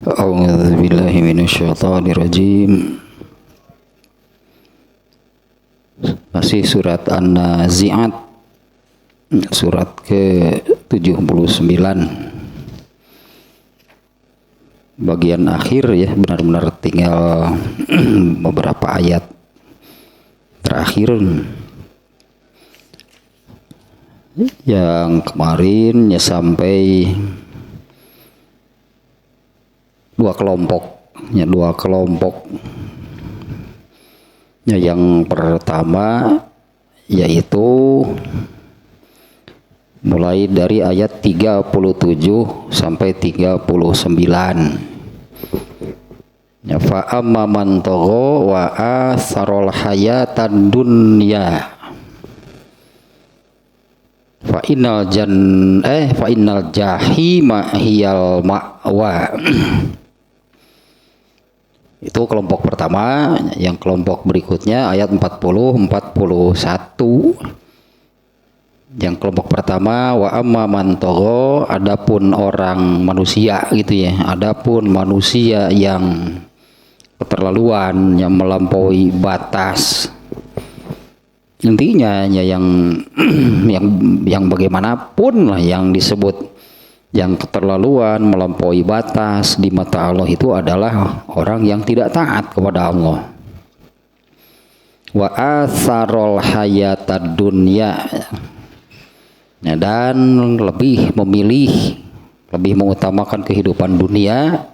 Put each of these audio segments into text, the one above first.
A'udzubillahi minasyaitonirrajim. Masih surat An-Nazi'at, surat ke-79, bagian akhir ya, benar-benar tinggal beberapa ayat terakhir. Yang kemarin ya sampai dua kelompok ya. Yang pertama yaitu mulai dari ayat 37 sampai 39 ya, fa amma man tagha wa asarul hayatan dunya fa innal jahima hiyal ma'wa. Itu kelompok pertama. Yang kelompok berikutnya ayat 40-41. Yang kelompok pertama wa amma man tagha, adapun orang manusia gitu ya, adapun manusia yang keterlaluan, yang melampaui batas. Intinya ya yang bagaimanapun lah yang disebut yang keterlaluan, melampaui batas di mata Allah itu adalah orang yang tidak taat kepada Allah. Wa atharul hayatad dunya ya, dan lebih mengutamakan kehidupan dunia.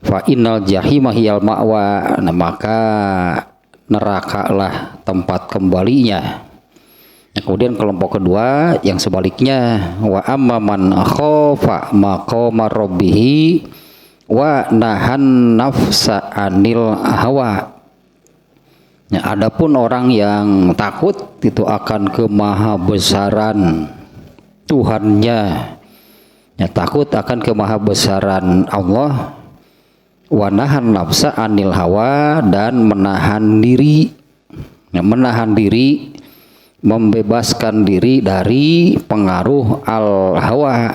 Fa innal jahima hiyal ma'wa, nah, maka nerakalah tempat kembalinya. Kemudian kelompok kedua yang sebaliknya, wa amma man khafa maqama rabbih wa nahan nafsa anil hawa. Ya, adapun orang yang takut itu akan kemahabesaran Tuhannya, ya, takut akan kemahabesaran Allah, wa nahan nafsa anil hawa, dan menahan diri, ya, membebaskan diri dari pengaruh al-hawa.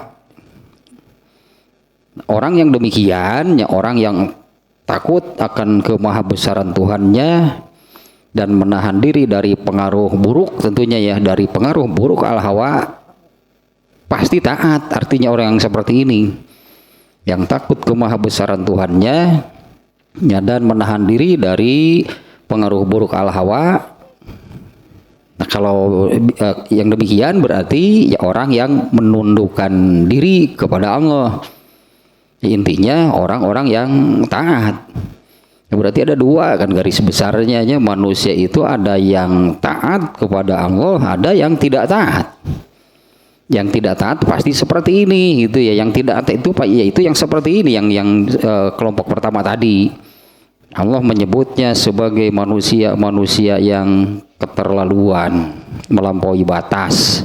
Orang yang demikian ya, orang yang takut akan kemahabesaran Tuhannya dan menahan diri dari pengaruh buruk, tentunya ya, dari pengaruh buruk al-hawa, pasti taat. Artinya orang yang seperti ini, yang takut kemahabesaran Tuhannya ya, dan menahan diri dari pengaruh buruk al-hawa. Nah, kalau yang demikian berarti ya orang yang menundukkan diri kepada Allah. Intinya orang-orang yang taat. Ya, berarti ada dua kan garis besarnya, manusia itu ada yang taat kepada Allah, ada yang tidak taat. Yang tidak taat pasti seperti ini gitu ya. Yang tidak taat itu yaitu yang seperti ini, yang kelompok pertama tadi. Allah menyebutnya sebagai manusia yang keterlaluan, melampaui batas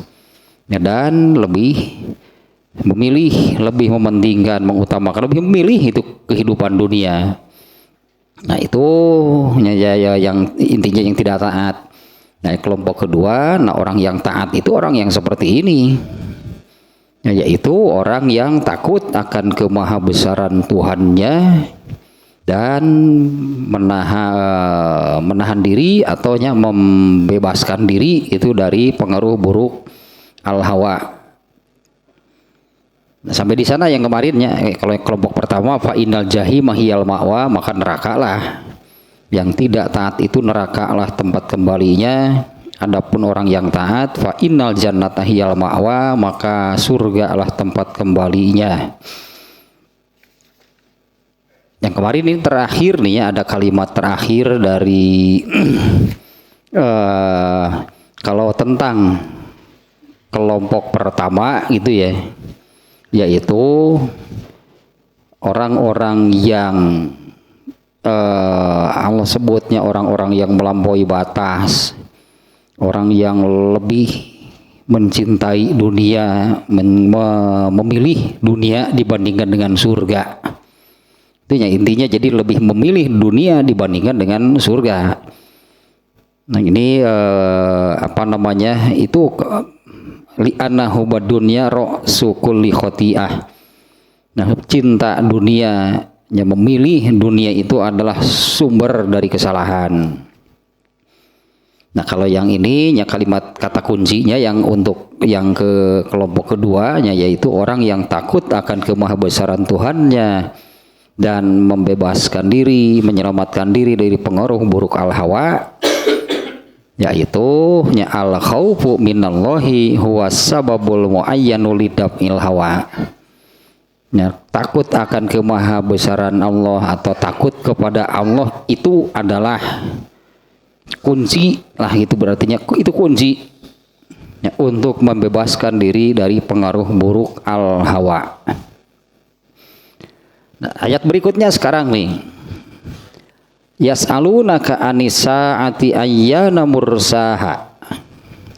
ya, dan lebih mementingkan, mengutamakan, lebih memilih itu kehidupan dunia. Nah itu ya, yang intinya yang tidak taat. Nah kelompok kedua, nah orang yang taat itu orang yang seperti ini ya, yaitu orang yang takut akan kemahabesaran Tuhannya dan menahan diri atau membebaskan diri itu dari pengaruh buruk al-hawa. Nah, sampai di sana yang kemarinnya, kalau kelompok pertama fa innal jahima hiyal ma'wa, maka nerakalah. Yang tidak taat itu nerakalah tempat kembalinya. Adapun orang yang taat, fa innal jannata hiyal ma'wa, maka surgalah tempat kembalinya. Yang kemarin ini terakhir nih ya, ada kalimat terakhir dari kalau tentang kelompok pertama gitu ya, yaitu orang-orang yang Allah sebutnya orang-orang yang melampaui batas, orang yang lebih mencintai dunia, memilih dunia dibandingkan dengan surga. Intinya jadi lebih memilih dunia dibandingkan dengan surga. Nah ini itu li'annahu badunya ra'su kulli khoti'ah. Nah, cinta dunia, yang memilih dunia itu adalah sumber dari kesalahan. Nah, kalau yang ini ya kalimat kata kuncinya yang untuk yang ke kelompok keduanya, yaitu orang yang takut akan kemahabesaran Tuhannya dan membebaskan diri, menyelamatkan diri dari pengaruh buruk al-hawa, yaitu nya al-khaufu minallahi huwa sababul muayyanu lidaf'il hawa. Ya, takut akan kemahabesaran Allah atau takut kepada Allah itu adalah kunci lah, itu berartinya itu kunci ya, untuk membebaskan diri dari pengaruh buruk al-hawa. Nah, ayat berikutnya sekarang nih. Yas'alunaka anisa'ati ayyana mursaha.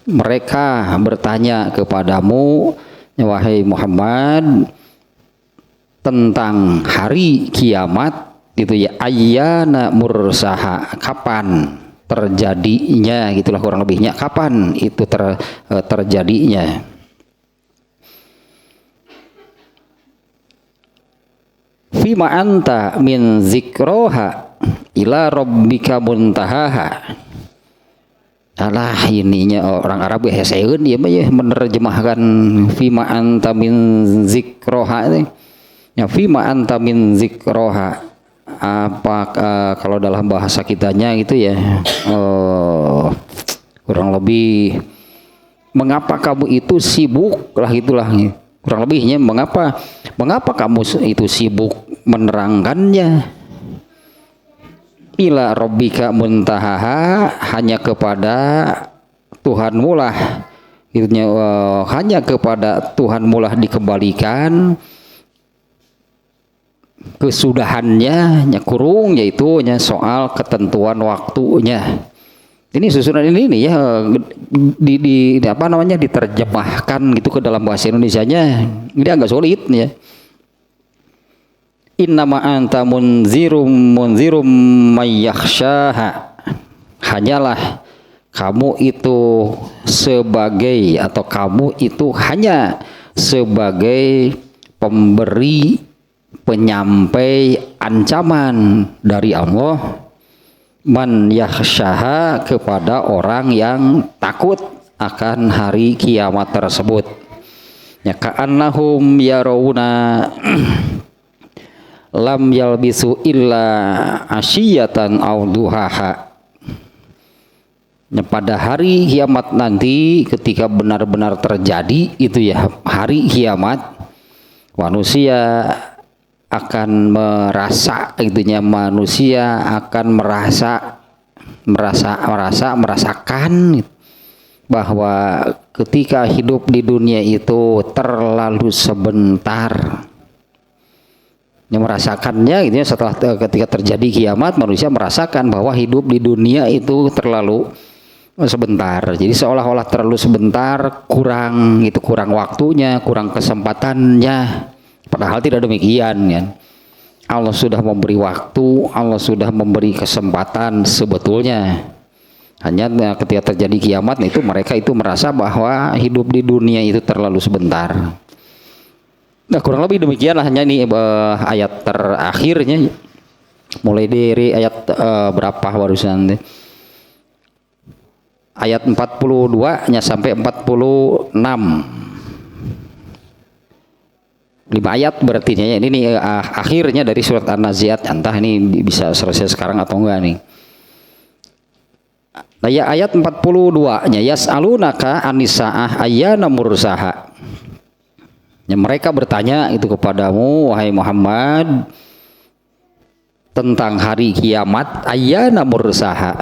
Mereka bertanya kepadamu, wahai Muhammad, tentang hari kiamat gitu ya, ayyana mursaha, kapan terjadinya, gitulah kurang lebihnya, kapan itu terjadinya. Fima anta min zikroha ila rabbika muntahaha. Alah, ininya orang Arab ya saya dia menerjemahkan fima anta min zikroha ini. Ya, fima anta min zikroha, apa kalau dalam bahasa kitanya gitu ya, kurang lebih mengapa kamu itu sibuk lah, itulah kurang lebihnya, mengapa kamu itu sibuk menerangkannya. Ila rabbika muntahaha, hanya kepada Tuhanmu lah, hanya kepada Tuhanmu lah dikembalikan kesudahannya, kurung, yaitu soal ketentuan waktunya. Ini susunan ini nih ya, di apa namanya, diterjemahkan gitu ke dalam bahasa Indonesianya ini agak sulit ya. Innama anta munzirum mayyakhshaha, hanyalah kamu itu sebagai, atau kamu itu hanya sebagai pemberi, penyampai ancaman dari Allah, man yakhshaha, kepada orang yang takut akan hari kiamat tersebut. Ya, ka'annahum yarawna lam yalbisu illa asyiyatan aw duhaha. Ya, pada hari kiamat nanti ketika benar-benar terjadi itu ya hari kiamat, manusia akan merasakan bahwa ketika hidup di dunia itu terlalu sebentar. Yang merasakannya gitu ya, setelah ketika terjadi kiamat, manusia merasakan bahwa hidup di dunia itu terlalu sebentar. Jadi seolah-olah terlalu sebentar, kurang waktunya, kurang kesempatannya. Padahal tidak demikian ya. Allah sudah memberi waktu, Allah sudah memberi kesempatan sebetulnya. Hanya ketika terjadi kiamat itu mereka itu merasa bahwa hidup di dunia itu terlalu sebentar. Nah, kurang lebih demikianlah, hanya ini ayat terakhirnya, mulai dari ayat berapa barusan, ayat 42 nya sampai 46, 5 ayat berarti ya. Ini akhirnya dari surat An-Nazi'at, entah ini bisa selesai sekarang atau enggak nih. Nah, ya, ayat 42 nya, yas'alunaka anisa'ah ayyana mursaha. Ya, mereka bertanya itu kepadamu wahai Muhammad tentang hari kiamat, ayyana mursaha.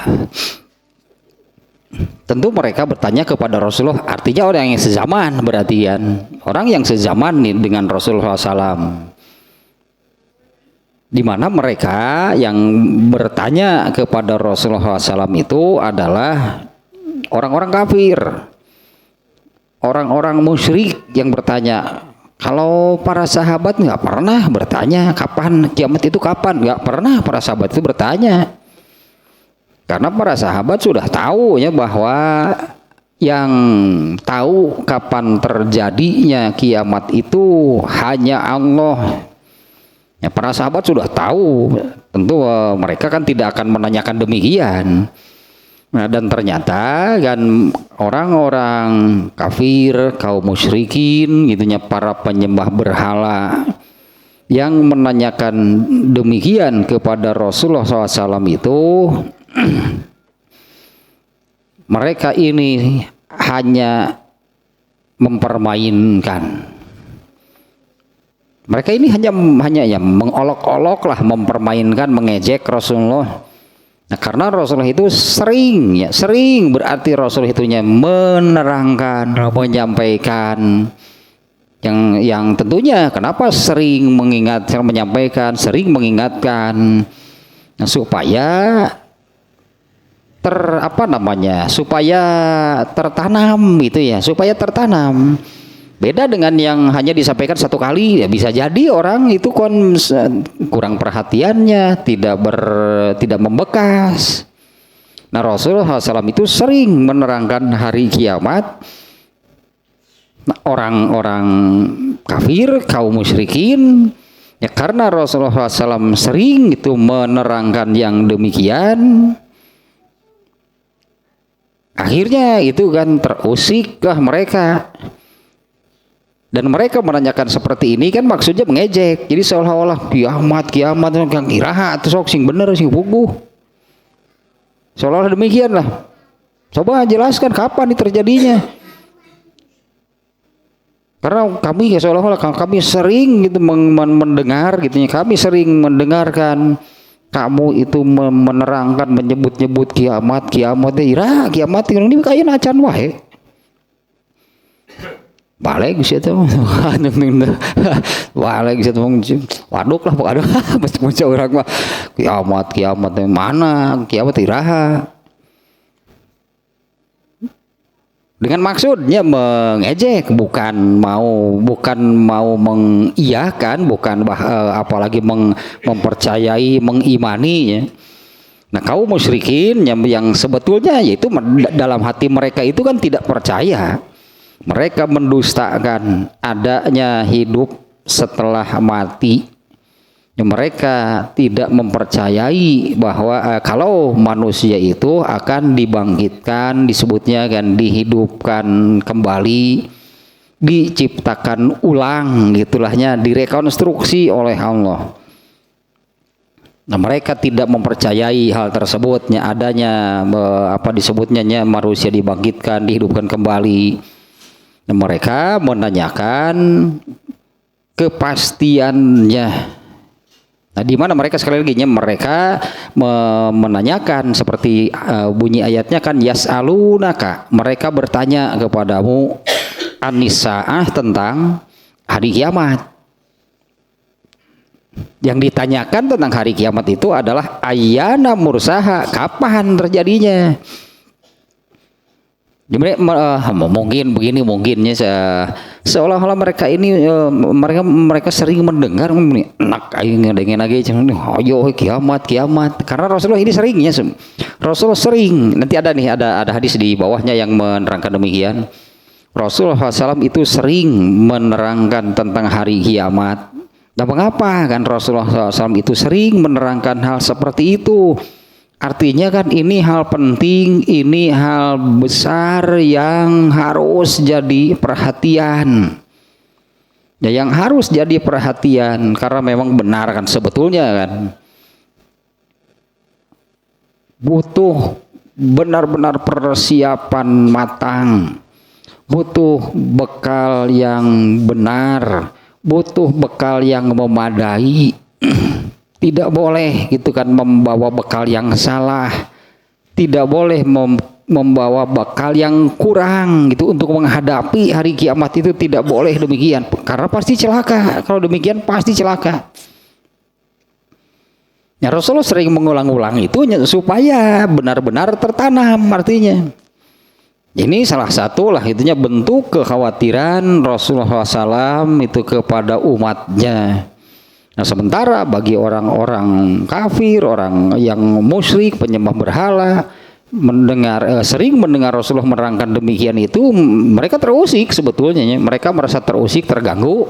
Tentu mereka bertanya kepada Rasulullah, artinya orang yang sezaman, berarti kan orang yang sezaman nih dengan Rasulullah SAW, di mana mereka yang bertanya kepada Rasulullah SAW itu adalah orang-orang kafir, orang-orang musyrik yang bertanya. Kalau para sahabat nggak pernah bertanya kapan kiamat itu, kapan, nggak pernah para sahabat itu bertanya, karena para sahabat sudah tahu ya bahwa yang tahu kapan terjadinya kiamat itu hanya Allah. Ya, para sahabat sudah tahu, tentu mereka kan tidak akan menanyakan demikian. Nah, dan ternyata kan orang-orang kafir, kaum musyrikin, gitunya, para penyembah berhala yang menanyakan demikian kepada Rasulullah SAW itu, mereka ini hanya mempermainkan. Mereka ini hanya ya mengolok-olok lah, mempermainkan, mengejek Rasulullah. Nah, karena Rasulullah itu sering berarti Rasulullah itunya menerangkan, menyampaikan yang tentunya kenapa sering menyampaikan, sering mengingatkan, nah, supaya supaya tertanam gitu ya, supaya tertanam. Beda dengan yang hanya disampaikan satu kali, ya bisa jadi orang itu kurang perhatiannya, tidak membekas. Nah, Rasulullah SAW itu sering menerangkan hari kiamat. Nah, orang-orang kafir, kaum musyrikin, ya karena Rasulullah SAW sering itu menerangkan yang demikian, akhirnya itu kan terusiklah mereka. Dan mereka menanyakan seperti ini kan maksudnya mengejek. Jadi seolah-olah kiamat yang iraha atau sok sing bener sing bubuh. Seolah-olah demikian lah. Coba jelaskan kapan ini terjadinya. Karena kami seolah-olah kami sering gitu mendengar gitu ya. Kami sering mendengarkan kamu itu menerangkan, menyebut-nyebut kiamat iraha, kiamat ini kayak acan wae. Balik gitu, balik gitu, waduk lah, waduh, macam orang mah kiamat mana, kiamat iraha, dengan maksudnya mengejek, bukan mau mengiyakan, apalagi mempercayai, mengimani ya. Nah, kaum musyrikin yang sebetulnya yaitu dalam hati mereka itu kan tidak percaya. Mereka mendustakan adanya hidup setelah mati. Mereka tidak mempercayai bahwa kalau manusia itu akan dibangkitkan, disebutnya kan dihidupkan kembali, diciptakan ulang, gitulahnya, direkonstruksi oleh Allah. Nah, mereka tidak mempercayai hal tersebutnya, adanya disebutnya manusia dibangkitkan, dihidupkan kembali. Nah, mereka menanyakan kepastiannya. Nah, di mana mereka sekali lagi mereka menanyakan seperti bunyi ayatnya kan yas'alunaka, mereka bertanya kepadamu an-nisaah, tentang hari kiamat. Yang ditanyakan tentang hari kiamat itu adalah ayyana mursaha, kapan terjadinya. Mungkin begini, mungkinnya seolah-olah mereka ini mereka sering mendengar enak dengan lagi ayo kiamat karena Rasulullah ini seringnya Rasulullah sering, nanti ada hadis di bawahnya yang menerangkan demikian. Rasulullah SAW itu sering menerangkan tentang hari kiamat. Nah, mengapa kan Rasulullah SAW itu sering menerangkan hal seperti itu? Artinya kan ini hal penting, ini hal besar yang harus jadi perhatian. Ya, yang harus jadi perhatian karena memang benar kan sebetulnya kan. Butuh benar-benar persiapan matang. Butuh bekal yang benar, butuh bekal yang memadai. Tidak boleh gitu kan membawa bekal yang salah, tidak boleh membawa bekal yang kurang gitu untuk menghadapi hari kiamat itu, tidak boleh demikian karena pasti celaka. Kalau demikian pasti celaka. Ya, Rasulullah sering mengulang-ulang itu supaya benar-benar tertanam artinya. Ini salah satu lah itunya bentuk kekhawatiran Rasulullah SAW itu kepada umatnya. Nah, sementara bagi orang-orang kafir, orang yang musyrik, penyembah berhala, sering mendengar Rasulullah menerangkan demikian itu, mereka terusik sebetulnya, mereka merasa terusik, terganggu,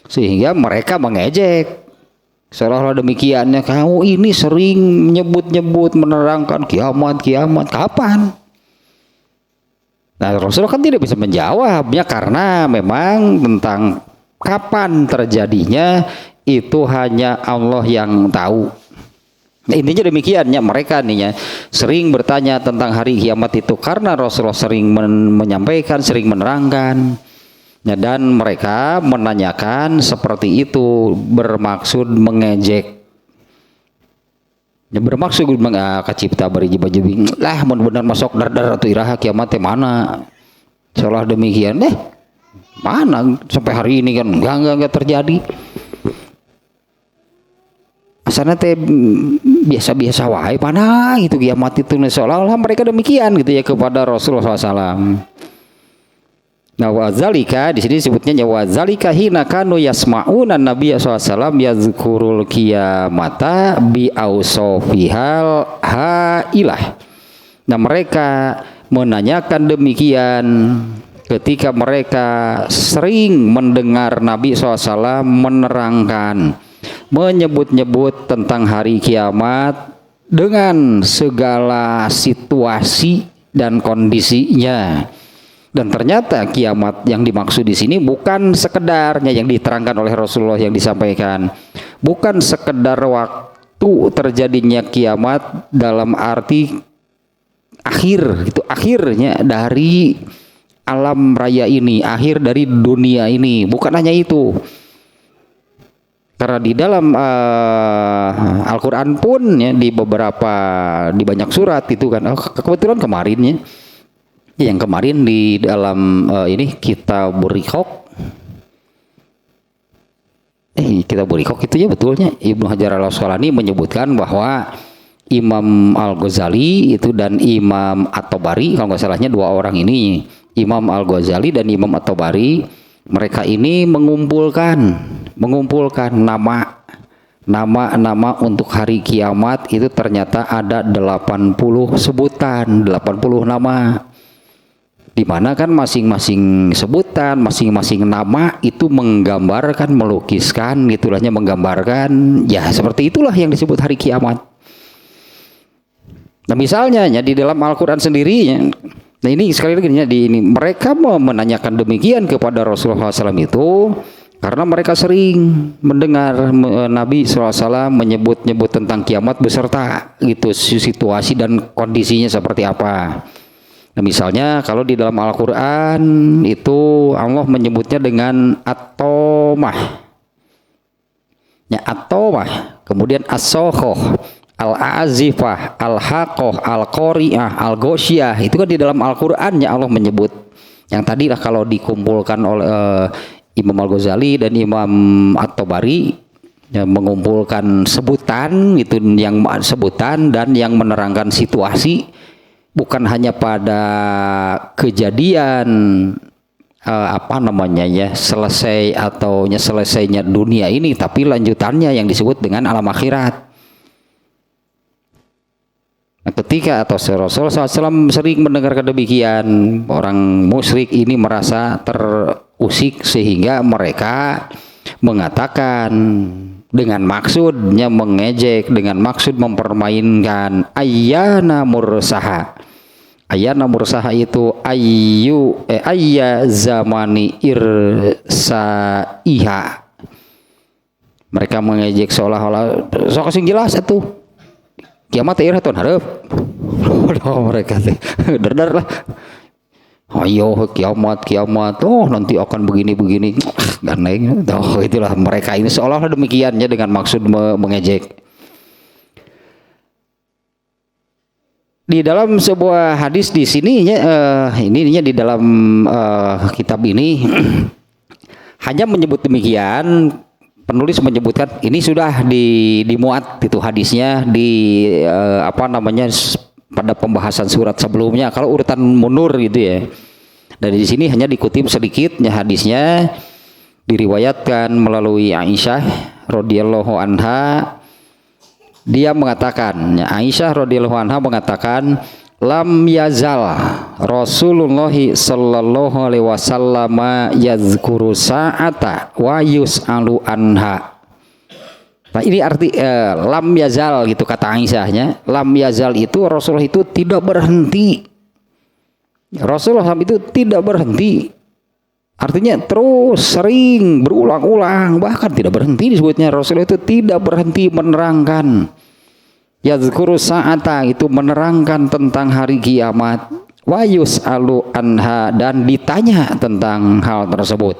sehingga mereka mengejek seolah-olah demikiannya, kamu ini sering menyebut-nyebut menerangkan kiamat kapan? Nah, Rasulullah kan tidak bisa menjawabnya karena memang tentang kapan terjadinya itu hanya Allah yang tahu. Nah, intinya demikiannya, mereka nih ya sering bertanya tentang hari kiamat itu karena Rasulullah sering menyampaikan, sering menerangkan. Ya, dan mereka menanyakan seperti itu bermaksud mengejek. Ya, bermaksud kacipta bari jiba-jibi lah mun bener masuk dar-dar atuh iraha kiamat teh mana. Seolah demikian mana sampai hari ini kan enggak terjadi. Asalnya teh biasa-biasa wae panah itu kiamat itu, seolah-olah mereka demikian gitu ya kepada Rasulullah SAW. Nah, wazalika di sini disebutnya wazalika hina kanu yasmauna Nabi SAW yazkurul qiyamata bi ausofihal hailah. Nah, mereka menanyakan demikian ketika mereka sering mendengar Nabi SAW menerangkan, menyebut-nyebut tentang hari kiamat dengan segala situasi dan kondisinya. Dan ternyata kiamat yang dimaksud di sini bukan sekedarnya yang diterangkan oleh Rasulullah yang disampaikan, bukan sekedar waktu terjadinya kiamat dalam arti akhir, itu akhirnya dari alam raya ini, akhir dari dunia ini, bukan hanya itu. Karena di dalam Al-Quran pun ya, di banyak surat itu kan, kebetulan kemarin ya, yang kemarin di dalam ini Kitabur Riqaq, Kitabur Riqaq itu ya betulnya Ibnu Hajar Al-Asqalani menyebutkan bahwa Imam Al-Ghazali itu dan Imam At-Tabari, kalau nggak salahnya dua orang ini, Imam Al-Ghazali dan Imam At-Tabari, mereka ini mengumpulkan nama untuk hari kiamat itu ternyata ada 80 sebutan, 80 nama. Di mana kan masing-masing sebutan, masing-masing nama itu menggambarkan, melukiskan gitulahnya, menggambarkan ya seperti itulah yang disebut hari kiamat. Nah, misalnya ya, di dalam Al-Qur'an sendiri ya, nah ini sekali lagi ini mereka mau menanyakan demikian kepada Rasulullah SAW itu karena mereka sering mendengar Nabi SAW menyebut-nyebut tentang kiamat beserta gitu situasi dan kondisinya seperti apa. Nah, misalnya kalau di dalam Al-Quran itu Allah menyebutnya dengan At-Tomah, ya At-Tomah, kemudian As-Sokhoh, Al-Azifah, Al-Haqqoh, Al-Qari'ah, Al-Ghosyah, itu kan di dalam Al-Quran ya Allah menyebut. Yang tadi lah kalau dikumpulkan oleh Imam Al-Ghazali dan Imam At-Tabari ya, mengumpulkan sebutan itu, yang sebutan dan yang menerangkan situasi, bukan hanya pada kejadian selesai atau selesainya dunia ini, tapi lanjutannya yang disebut dengan alam akhirat. Nah, ketika atau Rasulullah SAW sering mendengarkan demikian, orang musyrik ini merasa terusik sehingga mereka mengatakan dengan maksudnya mengejek, dengan maksud mempermainkan ayyana mursaha. Ayyana mursaha itu ayya zamani irsaiha. Mereka mengejek seolah-olah sok sing jelas atuh kiamat teh tahun hareup. Mereka teh dar-dar lah. Ayo kiamat nanti akan begini ganeng. Itulah mereka ini seolah-olah demikiannya dengan maksud mengejek. Di dalam sebuah hadis di sini ininya di dalam kitab ini hanya menyebut demikian. Penulis menyebutkan ini sudah dimuat itu hadisnya di pada pembahasan surat sebelumnya kalau urutan mundur gitu ya. Dan di sini hanya dikutip sedikitnya hadisnya, diriwayatkan melalui Aisyah radhiyallahu anha. Dia mengatakan, Aisyah radhiyallahu anha mengatakan, lam yazal Rasulullah sallallahu alaihi wasallam yazkuru sa'ata wa yus'alu anha. Nah ini arti lam yazal gitu kata Aisyahnya. Lam yazal itu Rasulullah itu tidak berhenti. Rasulullah SAW itu tidak berhenti. Artinya terus sering berulang-ulang, bahkan tidak berhenti disebutnya. Rasulullah itu tidak berhenti menerangkan. Yazkuru sa'ata itu menerangkan tentang hari kiamat. Wa yus'alu anha dan ditanya tentang hal tersebut.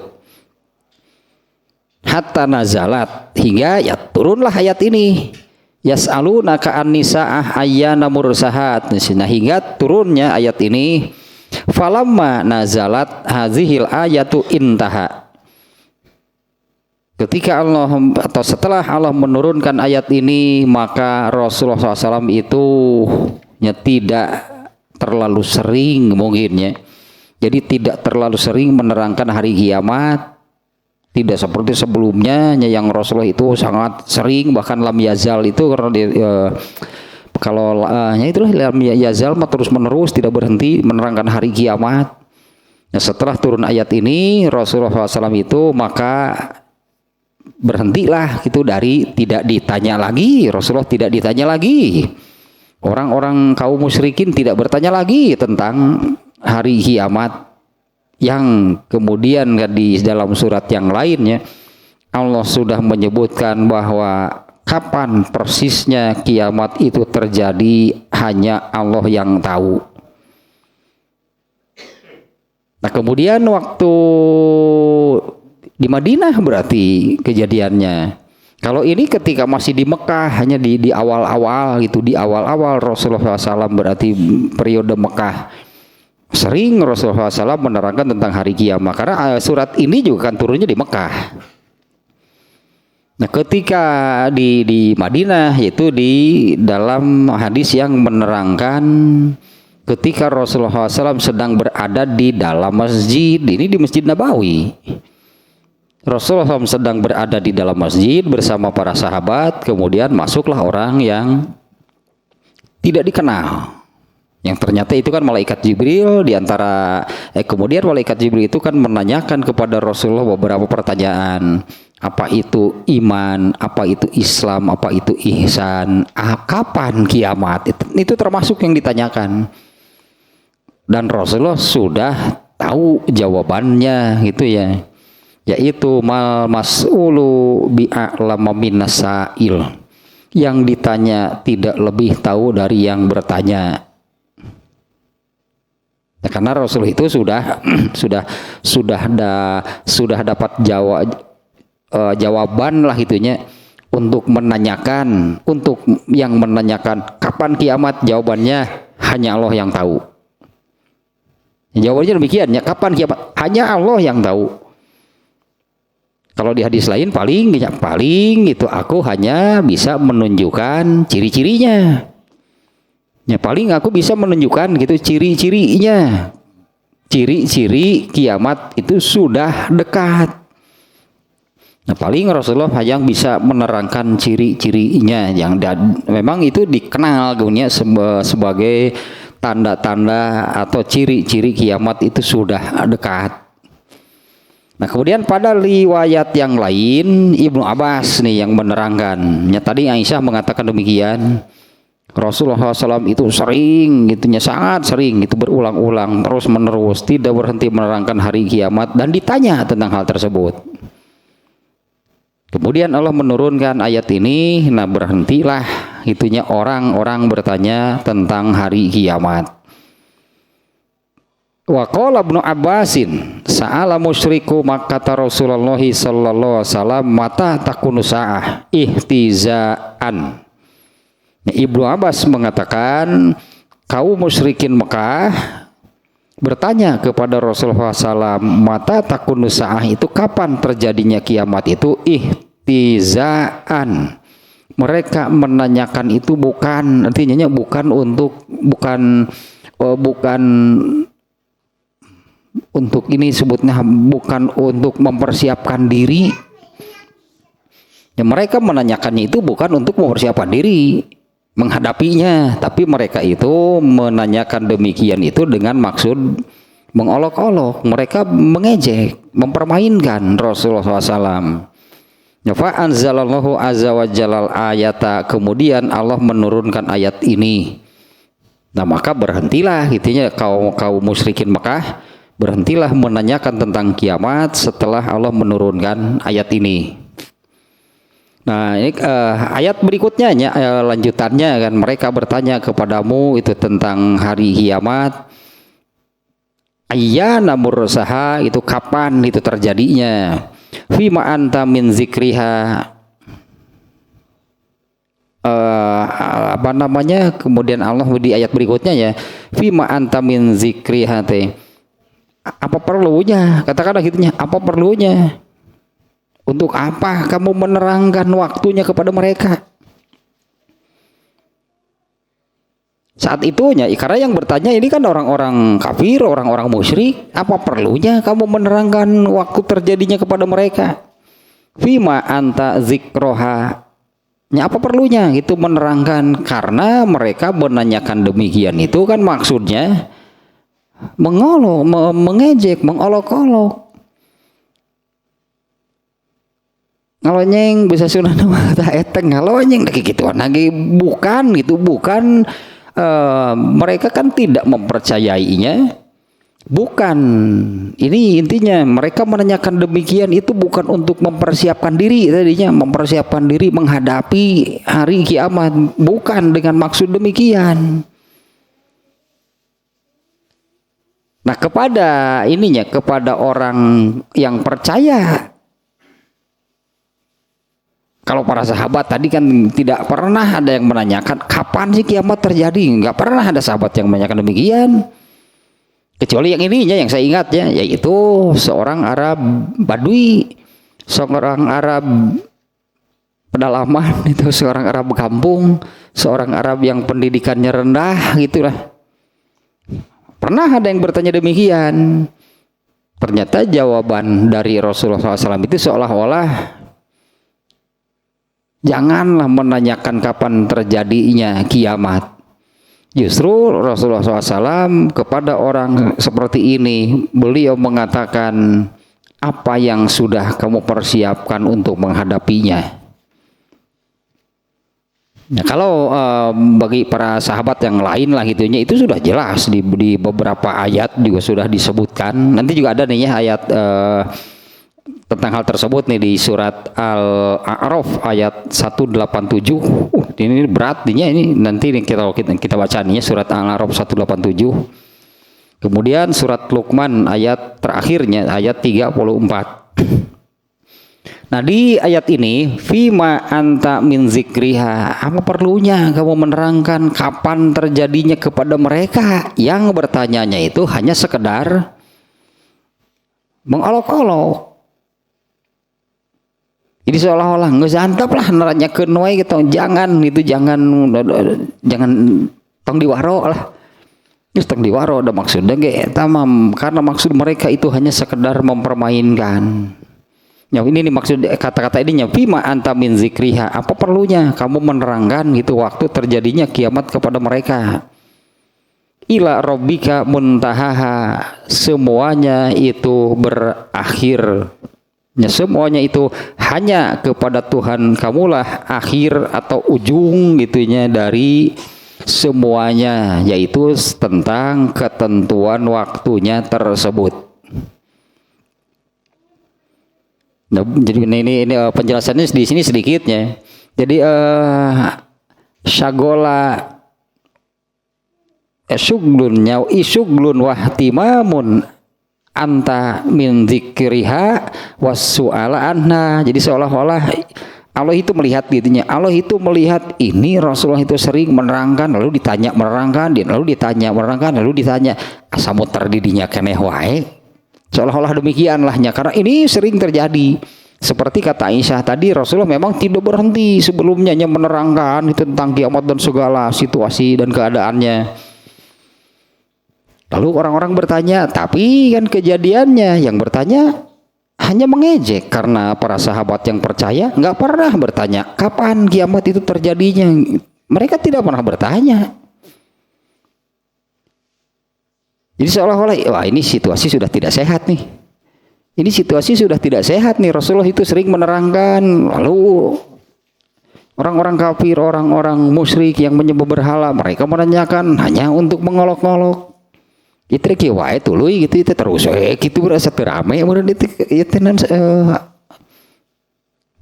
Hatta nazalat hingga ya turunlah ayat ini. Yas'alunaka an-nisaa'ah ayyana mursahat. Nah hingga turunnya ayat ini. Falamma nazalat hazihil ayatu intaha. Ketika Allah atau setelah Allah menurunkan ayat ini, maka Rasulullah SAW itu ya, tidak terlalu sering mungkin ya. Jadi tidak terlalu sering menerangkan hari kiamat. Tidak seperti sebelumnya yang Rasulullah itu sangat sering, bahkan lam yazal itu karena kalau ya itulah lam yazal terus menerus tidak berhenti menerangkan hari kiamat. Nah, setelah turun ayat ini Rasulullah SAW itu maka berhentilah itu dari tidak ditanya lagi. Rasulullah tidak ditanya lagi. Orang-orang kaum musyrikin tidak bertanya lagi tentang hari kiamat. Yang kemudian di dalam surat yang lainnya Allah sudah menyebutkan bahwa kapan persisnya kiamat itu terjadi hanya Allah yang tahu. Nah kemudian waktu di Madinah berarti kejadiannya. Kalau ini ketika masih di Mekah, hanya di awal-awal gitu, di awal-awal Rasulullah SAW berarti periode Mekah. Sering Rasulullah SAW menerangkan tentang hari kiamat karena surat ini juga kan turunnya di Mekah. Nah ketika di Madinah yaitu di dalam hadis yang menerangkan ketika Rasulullah SAW sedang berada di dalam masjid, ini di Masjid Nabawi. Rasulullah SAW sedang berada di dalam masjid bersama para sahabat, kemudian masuklah orang yang tidak dikenal. Yang ternyata itu kan malaikat Jibril kemudian malaikat Jibril itu kan menanyakan kepada Rasulullah beberapa pertanyaan. Apa itu iman, apa itu Islam, apa itu ihsan, kapan kiamat, itu termasuk yang ditanyakan. Dan Rasulullah sudah tahu jawabannya gitu ya, yaitu mal mas'ulu bi'a'lama minas sa'il, yang ditanya tidak lebih tahu dari yang bertanya. Nah, karena Rasul itu sudah dapat jawaban lah itunya untuk menanyakan, untuk yang menanyakan kapan kiamat, jawabannya hanya Allah yang tahu. Jawabannya demikian ya, kapan kiamat hanya Allah yang tahu. Kalau di hadis lain paling itu aku hanya bisa menunjukkan ciri-cirinya. Ya paling aku bisa menunjukkan gitu ciri-cirinya. Ciri-ciri kiamat itu sudah dekat. Nah paling Rasulullah yang bisa menerangkan ciri-cirinya yang memang itu dikenal dunia sebagai tanda-tanda atau ciri-ciri kiamat itu sudah dekat. Nah kemudian pada riwayat yang lain Ibnu Abbas nih yang menerangkan. Ya tadi Aisyah mengatakan demikian. Rasulullah SAW itu sering gitunya, sangat sering itu berulang-ulang terus menerus tidak berhenti menerangkan hari kiamat dan ditanya tentang hal tersebut. Kemudian Allah menurunkan ayat ini, nah berhentilah itunya orang-orang bertanya tentang hari kiamat. Wa qala Ibnu Abbasin sa'ala musyriku Makkah Rasulullah sallallahu alaihi wasallam mata takunu sa'ah ihtizaan. Ibnu Abbas mengatakan kaum musyrikin Mekah bertanya kepada Rasulullah SAW, mata takunu sa'ah itu kapan terjadinya kiamat itu, ihtizaan. Mereka menanyakan itu bukan artinya bukan untuk ini sebutnya bukan untuk mempersiapkan diri. Ya, mereka menanyakannya itu bukan untuk mempersiapkan diri. menghadapinya, tapi mereka itu menanyakan demikian itu dengan maksud mengolok-olok, mereka mengejek, mempermainkan Rasulullah SAW. Fa anzalallahu azza wa jallal ayata, kemudian Allah menurunkan ayat ini. Nah maka berhentilah gitunya kaum musyrikin Mekah, berhentilah menanyakan tentang kiamat setelah Allah menurunkan ayat ini. Nah ini ayat berikutnya lanjutannya kan, mereka bertanya kepadamu itu tentang hari kiamat. Ayyana mursaha, itu kapan itu terjadinya. Fima anta min zikriha, apa namanya, kemudian Allah di ayat berikutnya ya, fima anta min zikriha, apa perlunya, katakanlah gitunya, apa perlunya, untuk apa kamu menerangkan waktunya kepada mereka saat itunya, karena yang bertanya ini kan orang-orang kafir, orang-orang musyrik. Apa perlunya kamu menerangkan waktu terjadinya kepada mereka? Fima anta zikroha, apa perlunya itu menerangkan, karena mereka menanyakan demikian itu kan maksudnya mengejek, mengolok-olok. Kalau nyeng bisa sunah nama tak eteng, kalau nyeng gituan lagi, bukan gitu, bukan. Mereka kan tidak mempercayainya, bukan, ini intinya mereka menanyakan demikian itu bukan untuk mempersiapkan diri, tadinya mempersiapkan diri menghadapi hari kiamat, bukan dengan maksud demikian. Nah kepada ininya, kepada orang yang percaya, kalau para sahabat tadi kan tidak pernah ada yang menanyakan kapan sih kiamat terjadi, nggak pernah ada sahabat yang menanyakan demikian, kecuali yang ininya yang saya ingat ya, yaitu seorang Arab Badui, seorang Arab pedalaman, itu seorang Arab kampung, seorang Arab yang pendidikannya rendah gitulah. Pernah ada yang bertanya demikian. Ternyata jawaban dari Rasulullah SAW itu seolah-olah janganlah menanyakan kapan terjadinya kiamat. Justru Rasulullah SAW kepada orang seperti ini, beliau mengatakan apa yang sudah kamu persiapkan untuk menghadapinya. Nah, kalau bagi para sahabat yang lain lah gitunya, itu sudah jelas di beberapa ayat juga sudah disebutkan. Nanti juga ada nih ya ayat tentang hal tersebut nih di surat Al-A'raf ayat 187. Ini berat ini nanti kita baca nih ya, surat Al-A'raf 187. Kemudian surat Luqman ayat terakhirnya ayat 34. Nah di ayat ini, fima anta min zikriha, apa perlunya kamu menerangkan kapan terjadinya kepada mereka? Yang bertanyanya itu hanya sekedar mengolok-olok. Jadi seolah-olah nggak santap lah neranya kenoi gitu, jangan tong diwaro lah. Terus tong diwaro ada maksudnya gak tamam, karena maksud mereka itu hanya sekedar mempermainkan. Ya ini nih maksud kata-kata ininya, fima anta min zikriha, apa perlunya kamu menerangkan gitu waktu terjadinya kiamat kepada mereka. Ila rabbika muntahaha, semuanya itu berakhir. Ya, semuanya itu hanya kepada Tuhan kamulah akhir atau ujung gitunya dari semuanya, yaitu tentang ketentuan waktunya tersebut. Nah, jadi ini penjelasannya di sini sedikitnya. Jadi syagola syuglun wahtimamun anta min dzikriha wassu'ala anha. Jadi seolah-olah Allah itu melihat gitunya. Allah itu melihat ini Rasulullah itu sering menerangkan lalu ditanya, menerangkan lalu ditanya, menerangkan lalu ditanya. Asa muter didinya keneh wae. Seolah-olah demikianlahnya, karena ini sering terjadi. Seperti kata Aisyah tadi, Rasulullah memang tidak berhenti sebelumnya menerangkan tentang kiamat dan segala situasi dan keadaannya. Lalu orang-orang bertanya, tapi kan kejadiannya yang bertanya hanya mengejek, karena para sahabat yang percaya nggak pernah bertanya kapan kiamat itu terjadinya. Mereka tidak pernah bertanya. Jadi seolah-olah, wah ini situasi sudah tidak sehat nih. Ini situasi sudah tidak sehat nih. Rasulullah itu sering menerangkan, lalu orang-orang kafir, orang-orang musyrik yang menyembah berhala, mereka menanyakan hanya untuk mengolok-olok. Itu kiwai tuluy gitu itu terus gitu berasa terame kemudian itu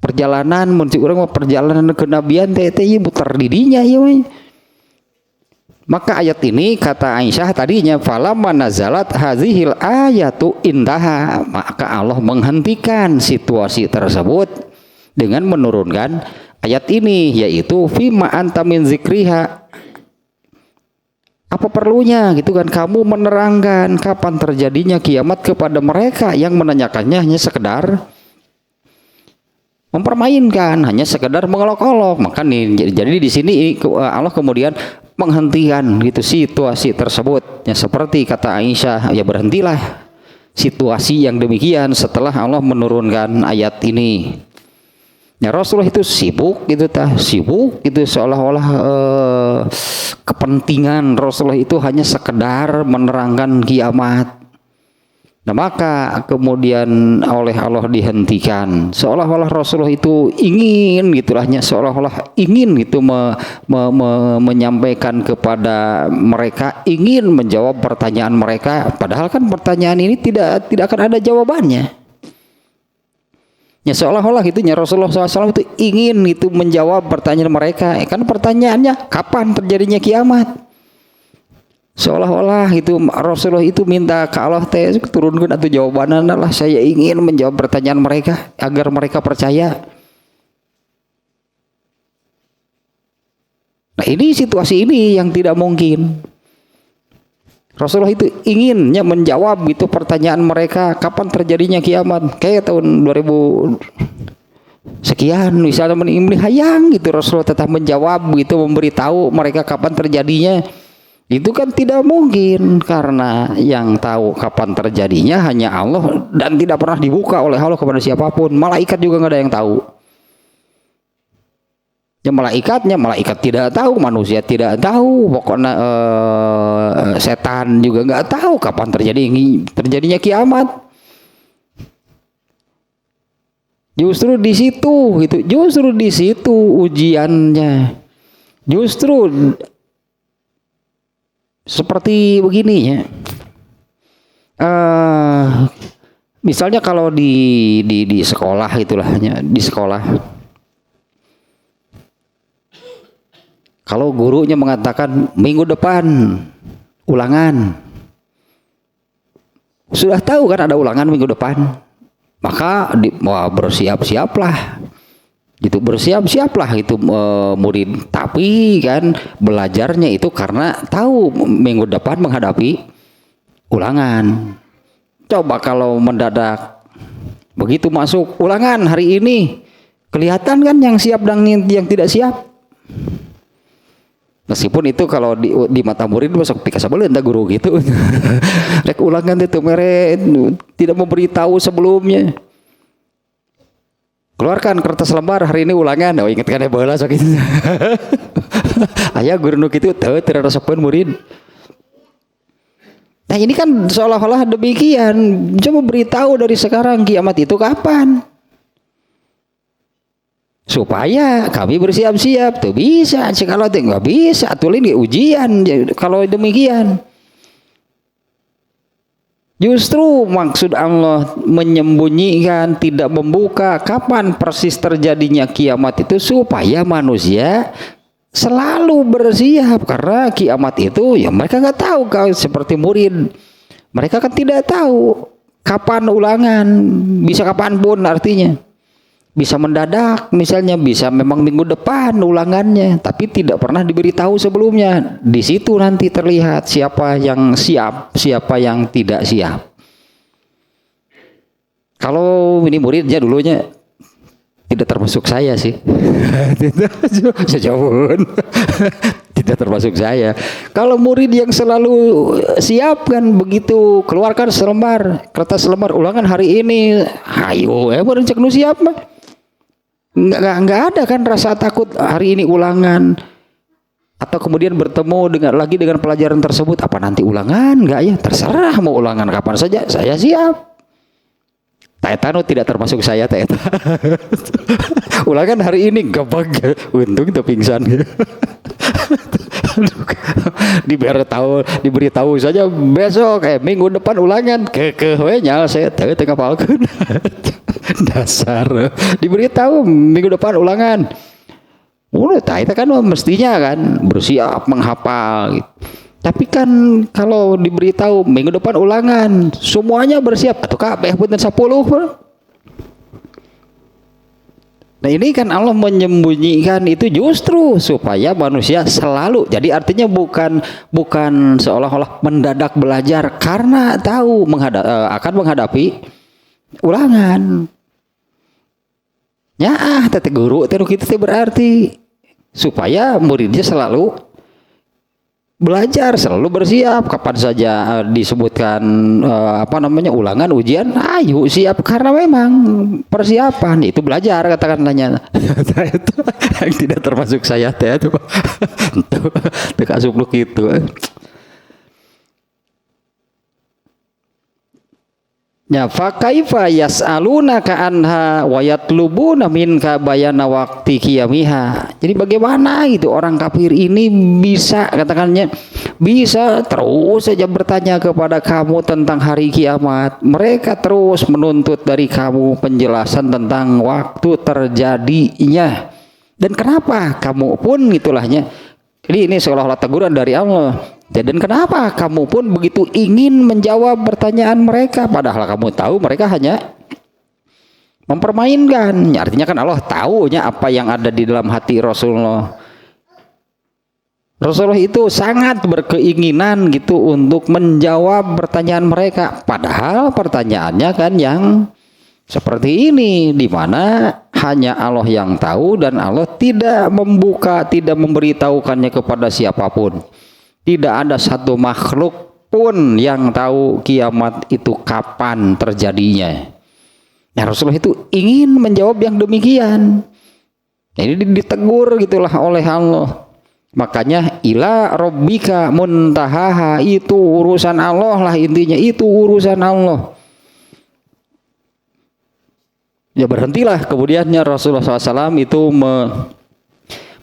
perjalanan menuju orang perjalanan kenabian teh muter didinya ya. Maka ayat ini kata Aisyah tadinya falamma nazalat hazihil ayatu intaha, maka Allah menghentikan situasi tersebut dengan menurunkan ayat ini, yaitu fima anta min zikriha. Apa perlunya gitu kan kamu menerangkan kapan terjadinya kiamat kepada mereka yang menanyakannya hanya sekedar mempermainkan, hanya sekedar mengolok-olok. Maka nih jadi di sini Allah kemudian menghentikan gitu situasi tersebut. Ya seperti kata Aisyah, ya berhentilah situasi yang demikian setelah Allah menurunkan ayat ini. Ya Rasulullah itu sibuk gitu sibuk itu seolah-olah kepentingan Rasulullah itu hanya sekedar menerangkan kiamat. Nah maka kemudian oleh Allah dihentikan, seolah-olah Rasulullah itu ingin gitulahnya, seolah-olah ingin gitu menyampaikan kepada mereka, ingin menjawab pertanyaan mereka, padahal kan pertanyaan ini tidak akan ada jawabannya. Ya seolah-olah gitunya Rasulullah SAW itu ingin itu menjawab pertanyaan mereka. Kan pertanyaannya kapan terjadinya kiamat? Seolah-olah itu Rasulullah itu minta ke Allah turunkan atau jawabannya lah, saya ingin menjawab pertanyaan mereka agar mereka percaya. Nah ini situasi ini yang tidak mungkin. Rasulullah itu inginnya menjawab itu pertanyaan mereka kapan terjadinya kiamat, kayak tahun 2000 sekian misalnya menimli hayang gitu, Rasulullah tetap menjawab gitu, memberitahu mereka kapan terjadinya. Itu kan tidak mungkin, karena yang tahu kapan terjadinya hanya Allah dan tidak pernah dibuka oleh Allah kepada siapapun. Malaikat juga nggak ada yang tahu. Ya malaikat tidak tahu, manusia tidak tahu, pokoknya setan juga nggak tahu kapan terjadinya kiamat. Justru di situ ujiannya. Justru seperti begini ya. Misalnya kalau di sekolah itulah ya, di sekolah. Kalau gurunya mengatakan minggu depan ulangan, sudah tahu kan ada ulangan minggu depan, maka bersiap-siaplah, gitu murid. Tapi kan belajarnya itu karena tahu minggu depan menghadapi ulangan. Coba kalau mendadak begitu masuk ulangan hari ini, kelihatan kan yang siap dan yang tidak siap. Meskipun itu kalau di mata murid masuk pika sabelen da guru gitu. Rek ulangan itu mere tidak memberitahu sebelumnya. Keluarkan kertas lembar hari ini ulangan. Oh ingatkan ya baheula sok itu. Aya guru nu kitu teu resepkeun murid. Nah ini kan seolah-olah demikian. Coba beritahu dari sekarang kiamat itu kapan, supaya kami bersiap-siap. Tuh bisa, kalau nggak bisa tulin ujian kalau demikian. Justru maksud Allah menyembunyikan, tidak membuka kapan persis terjadinya kiamat itu supaya manusia selalu bersiap, karena kiamat itu ya mereka nggak tahu. Kalau seperti murid, mereka kan tidak tahu kapan ulangan, bisa kapanpun artinya. Bisa mendadak, misalnya bisa memang minggu depan ulangannya, tapi tidak pernah diberitahu sebelumnya. Di situ nanti terlihat siapa yang siap, siapa yang tidak siap. Kalau ini muridnya dulunya tidak termasuk saya sih, sejauh tidak termasuk saya. Kalau murid yang selalu siap kan begitu keluarkan kertas selembar ulangan hari ini, ayo baru cek nu siap mah. Nggak ada kan rasa takut hari ini ulangan. Atau kemudian bertemu dengan pelajaran tersebut, apa nanti ulangan enggak ya? Terserah mau ulangan kapan saja, saya siap. Taetano tidak termasuk saya Taeta. Ulangan hari ini gabag, untung itu pingsan. Diberitahu saja besok minggu depan ulangan kekehwenya saya tahu tengah palkun. Dasar diberitahu minggu depan ulangan. Itu kan mestinya kan bersiap menghafal gitu. Tapi kan kalau diberitahu minggu depan ulangan semuanya bersiap atau kabeh punten 10. Nah ini kan Allah menyembunyikan itu justru supaya manusia selalu, jadi artinya bukan seolah-olah mendadak belajar karena tahu akan menghadapi ulangan. Ya tete guru terus itu berarti supaya muridnya selalu belajar, selalu bersiap kapan saja disebutkan ulangan ujian, ayo siap karena memang persiapan itu belajar katakanlahnya. Itu yang tidak termasuk saya itu asup gitu. Ya fa kaifa yas'alunaka anha wa yatlubuna minka bayana waqti qiyamiha. Jadi bagaimana itu orang kafir ini bisa katakannya bisa terus saja bertanya kepada kamu tentang hari kiamat. Mereka terus menuntut dari kamu penjelasan tentang waktu terjadinya. Dan kenapa kamu pun itulahnya. Jadi ini seolah-olah teguran dari Allah. Dan kenapa kamu pun begitu ingin menjawab pertanyaan mereka padahal kamu tahu mereka hanya mempermainkan. Artinya kan Allah tahunya apa yang ada di dalam hati Rasulullah. Rasulullah itu sangat berkeinginan gitu untuk menjawab pertanyaan mereka padahal pertanyaannya kan yang seperti ini di mana hanya Allah yang tahu dan Allah tidak memberitahukannya kepada siapapun. Tidak ada satu makhluk pun yang tahu kiamat itu kapan terjadinya. Nah, Rasulullah itu ingin menjawab yang demikian. Ini ditegur gitulah oleh Allah. Makanya ila rabbika muntahaha, itu urusan Allah lah intinya, itu urusan Allah. Ya berhentilah kemudiannya Rasulullah SAW itu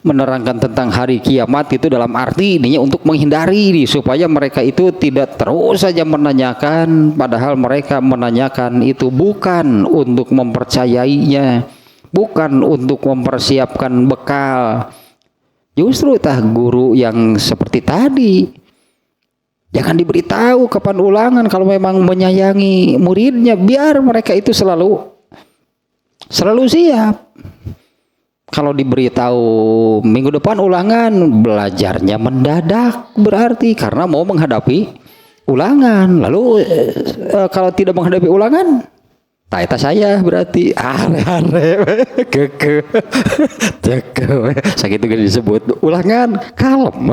menerangkan tentang hari kiamat itu dalam arti ininya untuk menghindari supaya mereka itu tidak terus saja menanyakan padahal mereka menanyakan itu bukan untuk mempercayainya, bukan untuk mempersiapkan bekal. Justru guru yang seperti tadi jangan diberitahu kapan ulangan kalau memang menyayangi muridnya, biar mereka itu selalu siap. Kalau diberitahu minggu depan ulangan, belajarnya mendadak berarti karena mau menghadapi ulangan. Lalu kalau tidak menghadapi ulangan, taeta saya berarti keke sakit itu disebut ulangan kalem.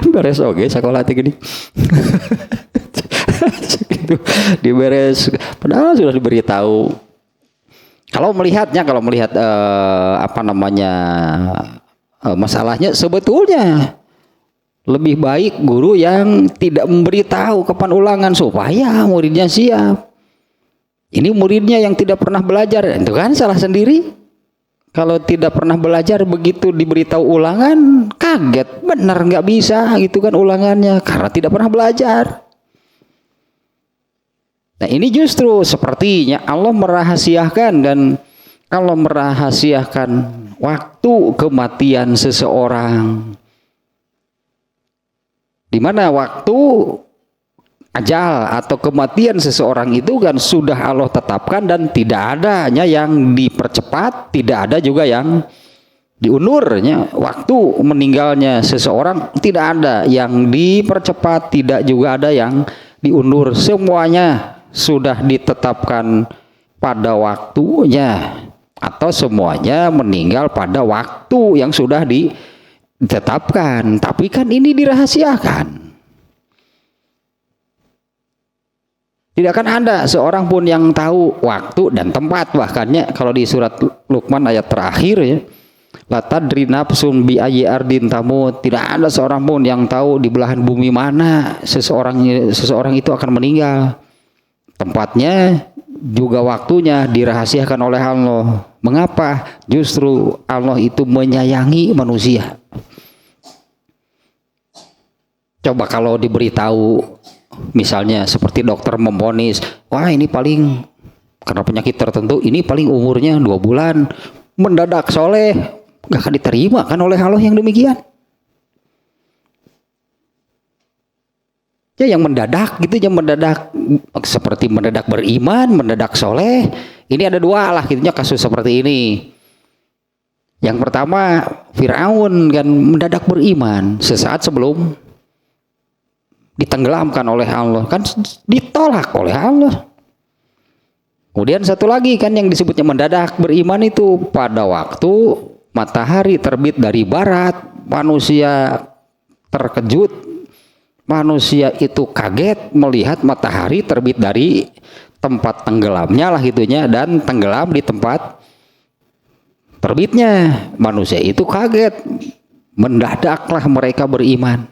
Beres oke sekolah gini. Diberes padahal sudah diberitahu. Kalau melihat masalahnya sebetulnya lebih baik guru yang tidak memberitahu kapan ulangan supaya muridnya siap. Ini muridnya yang tidak pernah belajar, itu kan salah sendiri. Kalau tidak pernah belajar begitu diberitahu ulangan kaget, benar nggak bisa gitu kan ulangannya karena tidak pernah belajar. Nah ini justru sepertinya Allah merahasiakan dan Allah merahasiakan waktu kematian seseorang. Di mana waktu ajal atau kematian seseorang itu kan sudah Allah tetapkan dan tidak adanya yang dipercepat, tidak ada juga yang diundurnya. Waktu meninggalnya seseorang tidak ada yang dipercepat, tidak juga ada yang diundur. Semuanya sudah ditetapkan pada waktunya atau semuanya meninggal pada waktu yang sudah ditetapkan. Tapi kan ini dirahasiakan. Tidak akan ada seorang pun yang tahu waktu dan tempat. Bahkannya kalau di surat Luqman ayat terakhir ya, La tadri nafsun bi ayyi ardin tamut. Tidak ada seorang pun yang tahu di belahan bumi mana seseorang itu akan meninggal. Tempatnya juga waktunya dirahasiakan oleh Allah. Mengapa? Justru Allah itu menyayangi manusia. Coba kalau diberitahu, misalnya seperti dokter memvonis, wah ini paling karena penyakit tertentu, ini paling umurnya 2 bulan, mendadak soleh, gak akan diterima kan oleh Allah yang demikian. Ya yang mendadak gitu, yang mendadak seperti mendadak beriman, mendadak soleh. Ini ada 2 lah gitunya kasus seperti ini. Yang pertama Fir'aun kan mendadak beriman sesaat sebelum ditenggelamkan oleh Allah, kan ditolak oleh Allah. Kemudian satu lagi kan yang disebutnya mendadak beriman itu pada waktu matahari terbit dari barat, manusia terkejut, manusia itu kaget melihat matahari terbit dari tempat tenggelamnya lah gitunya, dan tenggelam di tempat terbitnya. Manusia itu kaget, mendadaklah mereka beriman.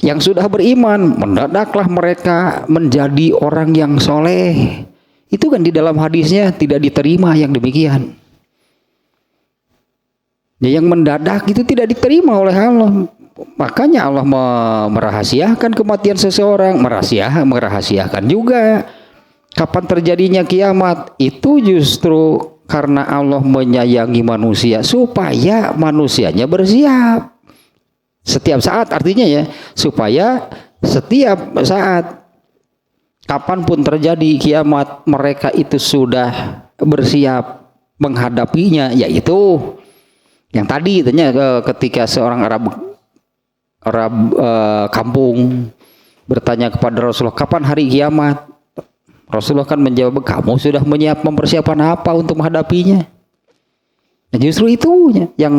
Yang sudah beriman, mendadaklah mereka menjadi orang yang soleh. Itu kan di dalam hadisnya tidak diterima yang demikian. Ya, yang mendadak itu tidak diterima oleh Allah. Makanya Allah merahasiakan kematian seseorang, merahasiakan juga kapan terjadinya kiamat. Itu justru karena Allah menyayangi manusia supaya manusianya bersiap. Setiap saat artinya ya, supaya setiap saat kapanpun terjadi kiamat mereka itu sudah bersiap menghadapinya. Yaitu yang tadi ketika seorang Arab kampung bertanya kepada Rasulullah, kapan hari kiamat? Rasulullah kan menjawab, kamu sudah mempersiapkan apa untuk menghadapinya? Nah, justru itu yang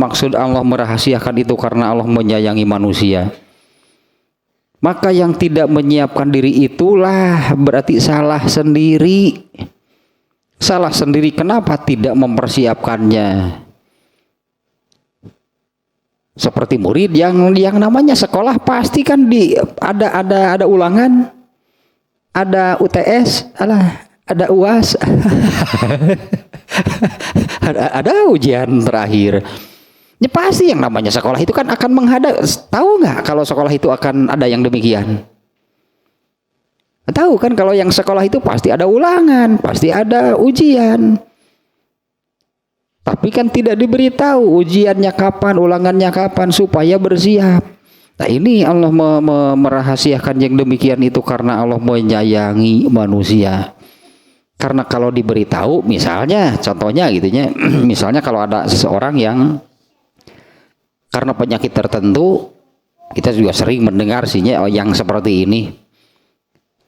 maksud Allah merahasiakan itu karena Allah menyayangi manusia. Maka yang tidak menyiapkan diri itulah berarti salah sendiri. Salah sendiri kenapa tidak mempersiapkannya? Seperti murid yang namanya sekolah pasti kan ada ulangan, ada UTS, ada UAS. ada ujian terakhir. Ya pasti yang namanya sekolah itu kan akan menghadap. Tahu nggak kalau sekolah itu akan ada yang demikian? Tahu kan kalau yang sekolah itu pasti ada ulangan, pasti ada ujian. Tapi kan tidak diberitahu ujiannya kapan, ulangannya kapan supaya bersiap. Nah ini Allah merahasiakan yang demikian itu karena Allah menyayangi manusia. Karena kalau diberitahu, misalnya contohnya gitunya, misalnya kalau ada seseorang yang karena penyakit tertentu, kita juga sering mendengar yang seperti ini.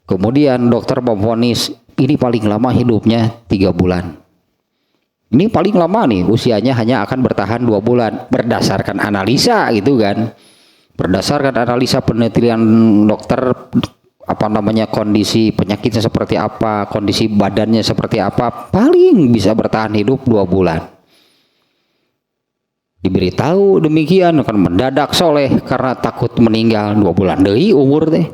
Kemudian dokter memvonis ini paling lama hidupnya 3 bulan. Ini paling lama nih, usianya hanya akan bertahan 2 bulan berdasarkan analisa gitu kan. Berdasarkan analisa penelitian dokter, kondisi penyakitnya seperti apa, kondisi badannya seperti apa, paling bisa bertahan hidup 2 bulan. Diberitahu demikian akan mendadak soleh karena takut meninggal 2 bulan deui umur teh.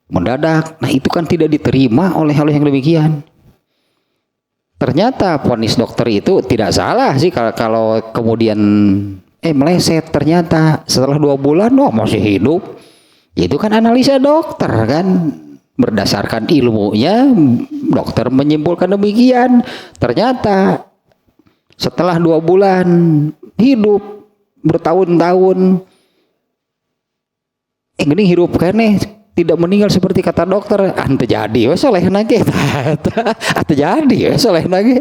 Mendadak. Nah itu kan tidak diterima oleh Allah yang demikian. Ternyata vonis dokter itu tidak salah sih kalau kemudian meleset, ternyata setelah 2 bulan masih hidup. Itu kan analisa dokter kan, berdasarkan ilmunya dokter menyimpulkan demikian. Ternyata setelah 2 bulan hidup bertahun-tahun, ini hidup kene tidak meninggal seperti kata dokter. Ante jadi soleh nage, ante jadi soleh nage.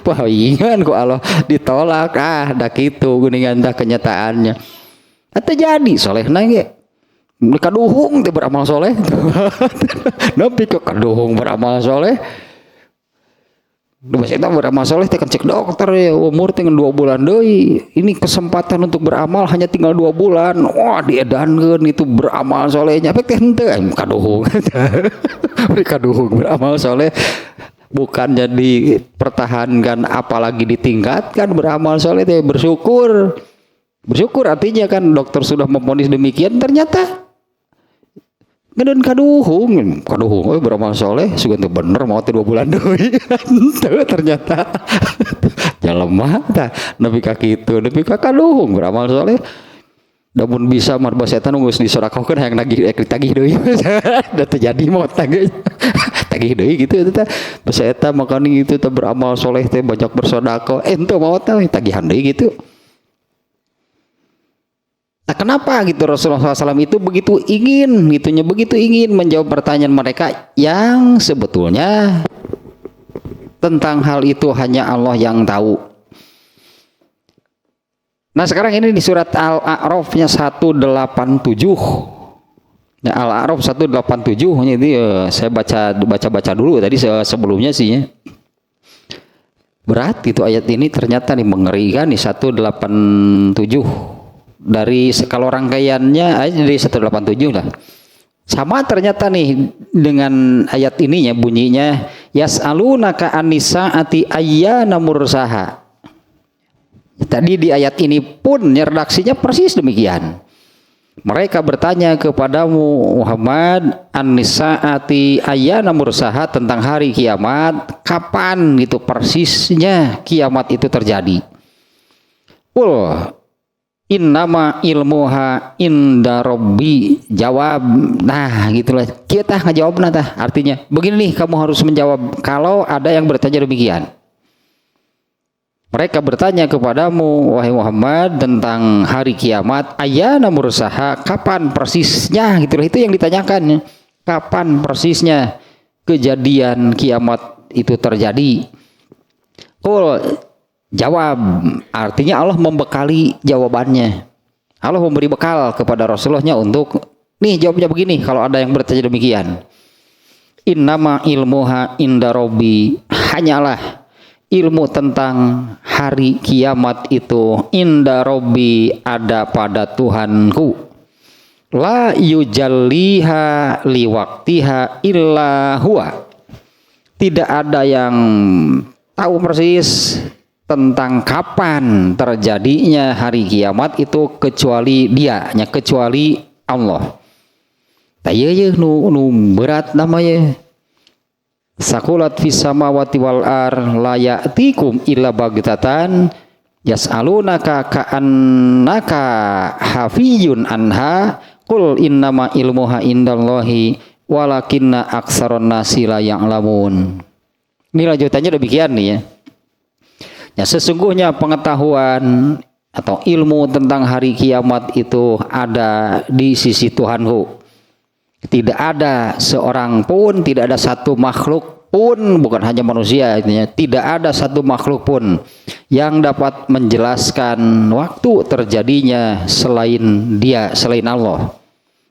Palingan kok Allah ditolak dah gitu geuningan dah kenyataannya. Ante jadi soleh nage. Kaduhung teh beramal soleh. Nabi ke kaduhung beramal soleh. Kita beramal soleh teh cek dokter ya umur tinggal 2 bulan deui. Ini kesempatan untuk beramal hanya tinggal 2 bulan. Wah diedankeun itu beramal solehnya. Pek teh henteu kaduhung. Kaduhung beramal soleh. bukannya dipertahankan apalagi ditingkatkan. Beramal soleh teh bersyukur. Bersyukur artinya kan dokter sudah memvonis demikian, ternyata ngeun kaduhung, oh beramal soleh sugan teu bener mau 2 bulan deui. Ternyata jalema tah nepi ka kitu, nepi ka kaduhung beramal soleh. Namun bisa marba setan geus disorakokeun hayang ditagih deui. Da teu jadi mot tagih deui gitu eta teh. Basa eta makana gitu teh beramal soleh teh banyak bersedekah, ente mau teh tagihan deui gitu. Nah, kenapa gitu Rasulullah SAW itu begitu ingin menjawab pertanyaan mereka yang sebetulnya tentang hal itu hanya Allah yang tahu. Nah sekarang ini di surat Al-A'rafnya 187. Nah, Al-A'raf 187 ini saya baca dulu tadi sebelumnya sih ya. Berat itu ayat ini ternyata nih mengerikan nih 187. Dari kalau rangkaiannya dari 187 lah. Sama ternyata nih dengan ayat ininya bunyinya yas'alunaka an-nisaati ayyana mursaha. Tadi di ayat ini pun redaksinya persis demikian. Mereka bertanya kepadamu Muhammad an-nisaati ayyana mursaha, tentang hari kiamat, kapan gitu persisnya kiamat itu terjadi. Innama ilmuha inda rabbi, jawab. Nah gitulah kita ngejawab tah. Artinya begini nih, kamu harus menjawab kalau ada yang bertanya demikian. Mereka bertanya kepadamu wahai Muhammad tentang hari kiamat, ayyana mursaha, kapan persisnya, gitulah itu yang ditanyakan. Kapan persisnya kejadian kiamat itu terjadi? Jawab, artinya Allah membekali jawabannya. Allah memberi bekal kepada Rasulullah-Nya untuk nih jawabnya begini kalau ada yang bertanya demikian. Innama ilmuha inda rabbi, hanyalah ilmu tentang hari kiamat itu inda rabbi, ada pada Tuhanku. La yujalliha liwaktiha illa huwa, tidak ada yang tahu persis tentang kapan terjadinya hari kiamat itu kecuali Dia, kecuali Allah. Tayeuh nu berat namanya. Sakulat fis samawati wal ar la ya'tikum illa baghtatan yas'alunaka ka'annaka hafiyun anha qul innama ilmuha indallahi walakinna aksaron nasi la ya'lamun. Ini lanjutannya demikian nih ya. Ya, sesungguhnya pengetahuan atau ilmu tentang hari kiamat itu ada di sisi Tuhanku. Tidak ada seorang pun, tidak ada satu makhluk pun, bukan hanya manusia, tidak ada satu makhluk pun yang dapat menjelaskan waktu terjadinya selain Dia, selain Allah.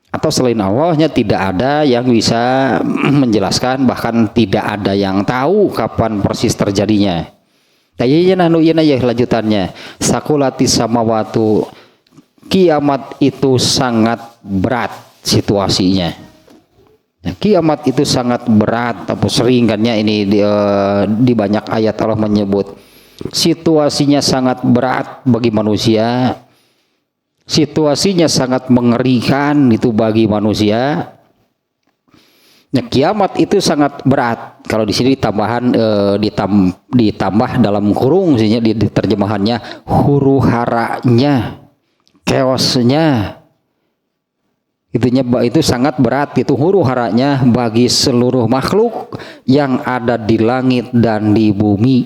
Atau selain Allahnya tidak ada yang bisa menjelaskan, bahkan tidak ada yang tahu kapan persis terjadinya. Tayyinya ya lanjutannya. Sakulati samawatu, kiamat itu sangat berat situasinya. Nah, kiamat itu sangat berat, atau sering kan ya ini di banyak ayat Allah menyebut situasinya sangat berat bagi manusia. Situasinya sangat mengerikan itu bagi manusia. Nah, kiamat itu sangat berat. Kalau di sini tambahan ditambah dalam kurung sihnya di terjemahannya huru haranya, chaosnya. Itu sangat berat, itu huru haranya bagi seluruh makhluk yang ada di langit dan di bumi.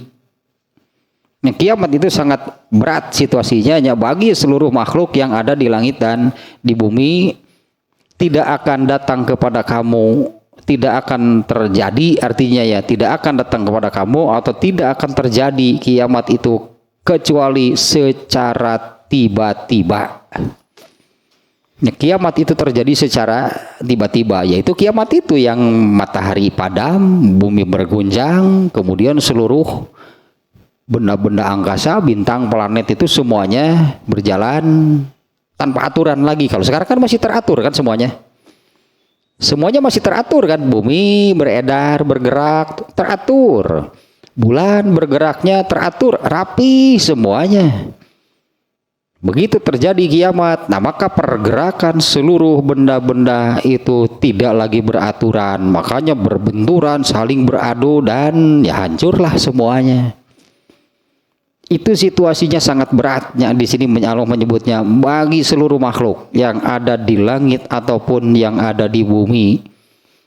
Nah, kiamat itu sangat berat situasinya bagi seluruh makhluk yang ada di langit dan di bumi. Tidak akan datang kepada kamu, tidak akan terjadi, artinya ya tidak akan datang kepada kamu atau tidak akan terjadi kiamat itu kecuali secara tiba-tiba. Nah, kiamat itu terjadi secara tiba-tiba, yaitu kiamat itu yang matahari padam, bumi berguncang, kemudian seluruh benda-benda angkasa, bintang, planet itu semuanya berjalan tanpa aturan lagi. Kalau sekarang kan masih teratur kan semuanya. Semuanya masih teratur kan, bumi beredar, bergerak, teratur. Bulan bergeraknya teratur, rapi semuanya. Begitu terjadi kiamat, nah maka pergerakan seluruh benda-benda itu tidak lagi beraturan, makanya berbenturan, saling beradu dan ya hancurlah semuanya. Itu situasinya sangat beratnya. Di sini Allah menyebutnya bagi seluruh makhluk yang ada di langit ataupun yang ada di bumi,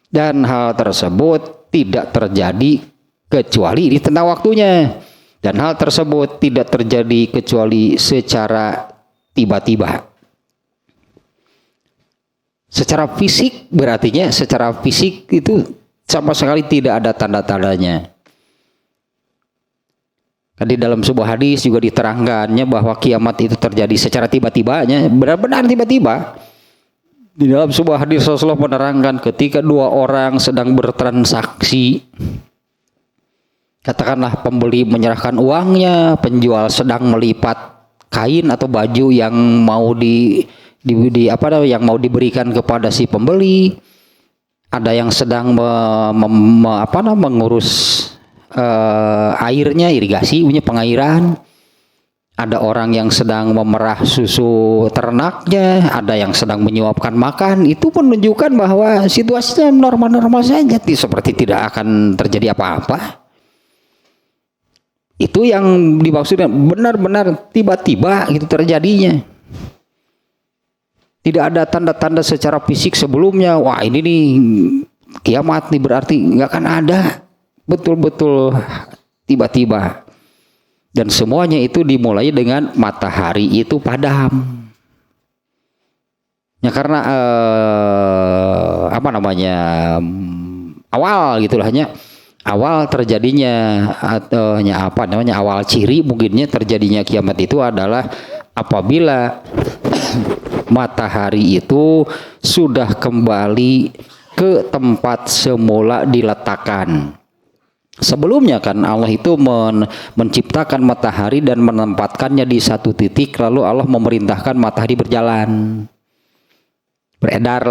dan hal tersebut tidak terjadi kecuali di tengah waktunya. Dan hal tersebut tidak terjadi kecuali secara tiba-tiba. Secara fisik berartinya secara fisik itu sama sekali tidak ada tanda-tandanya. Di dalam sebuah hadis juga diterangkannya bahwa kiamat itu terjadi secara tiba-tibanya, benar-benar tiba-tiba. Di dalam sebuah hadis Rasulullah menerangkan ketika dua orang sedang bertransaksi, katakanlah pembeli menyerahkan uangnya, penjual sedang melipat kain atau baju yang mau yang mau diberikan kepada si pembeli. Ada yang sedang mengurus airnya, irigasi, punya pengairan. Ada orang yang sedang memerah susu ternaknya, ada yang sedang menyuapkan makan. Itu pun menunjukkan bahwa situasinya normal-normal saja, seperti tidak akan terjadi apa-apa. Itu yang dimaksudkan benar-benar tiba-tiba itu terjadinya. Tidak ada tanda-tanda secara fisik sebelumnya. Wah ini nih kiamat nih, berarti nggak akan ada. Betul-betul tiba-tiba. Dan semuanya itu dimulai dengan matahari itu padam. Ya karena awal gitulah hanya. Awal terjadinya atau awal ciri mungkinnya terjadinya kiamat itu adalah apabila matahari itu sudah kembali ke tempat semula diletakkan. Sebelumnya kan Allah itu menciptakan matahari dan menempatkannya di satu titik, lalu Allah memerintahkan matahari berjalan. Beredar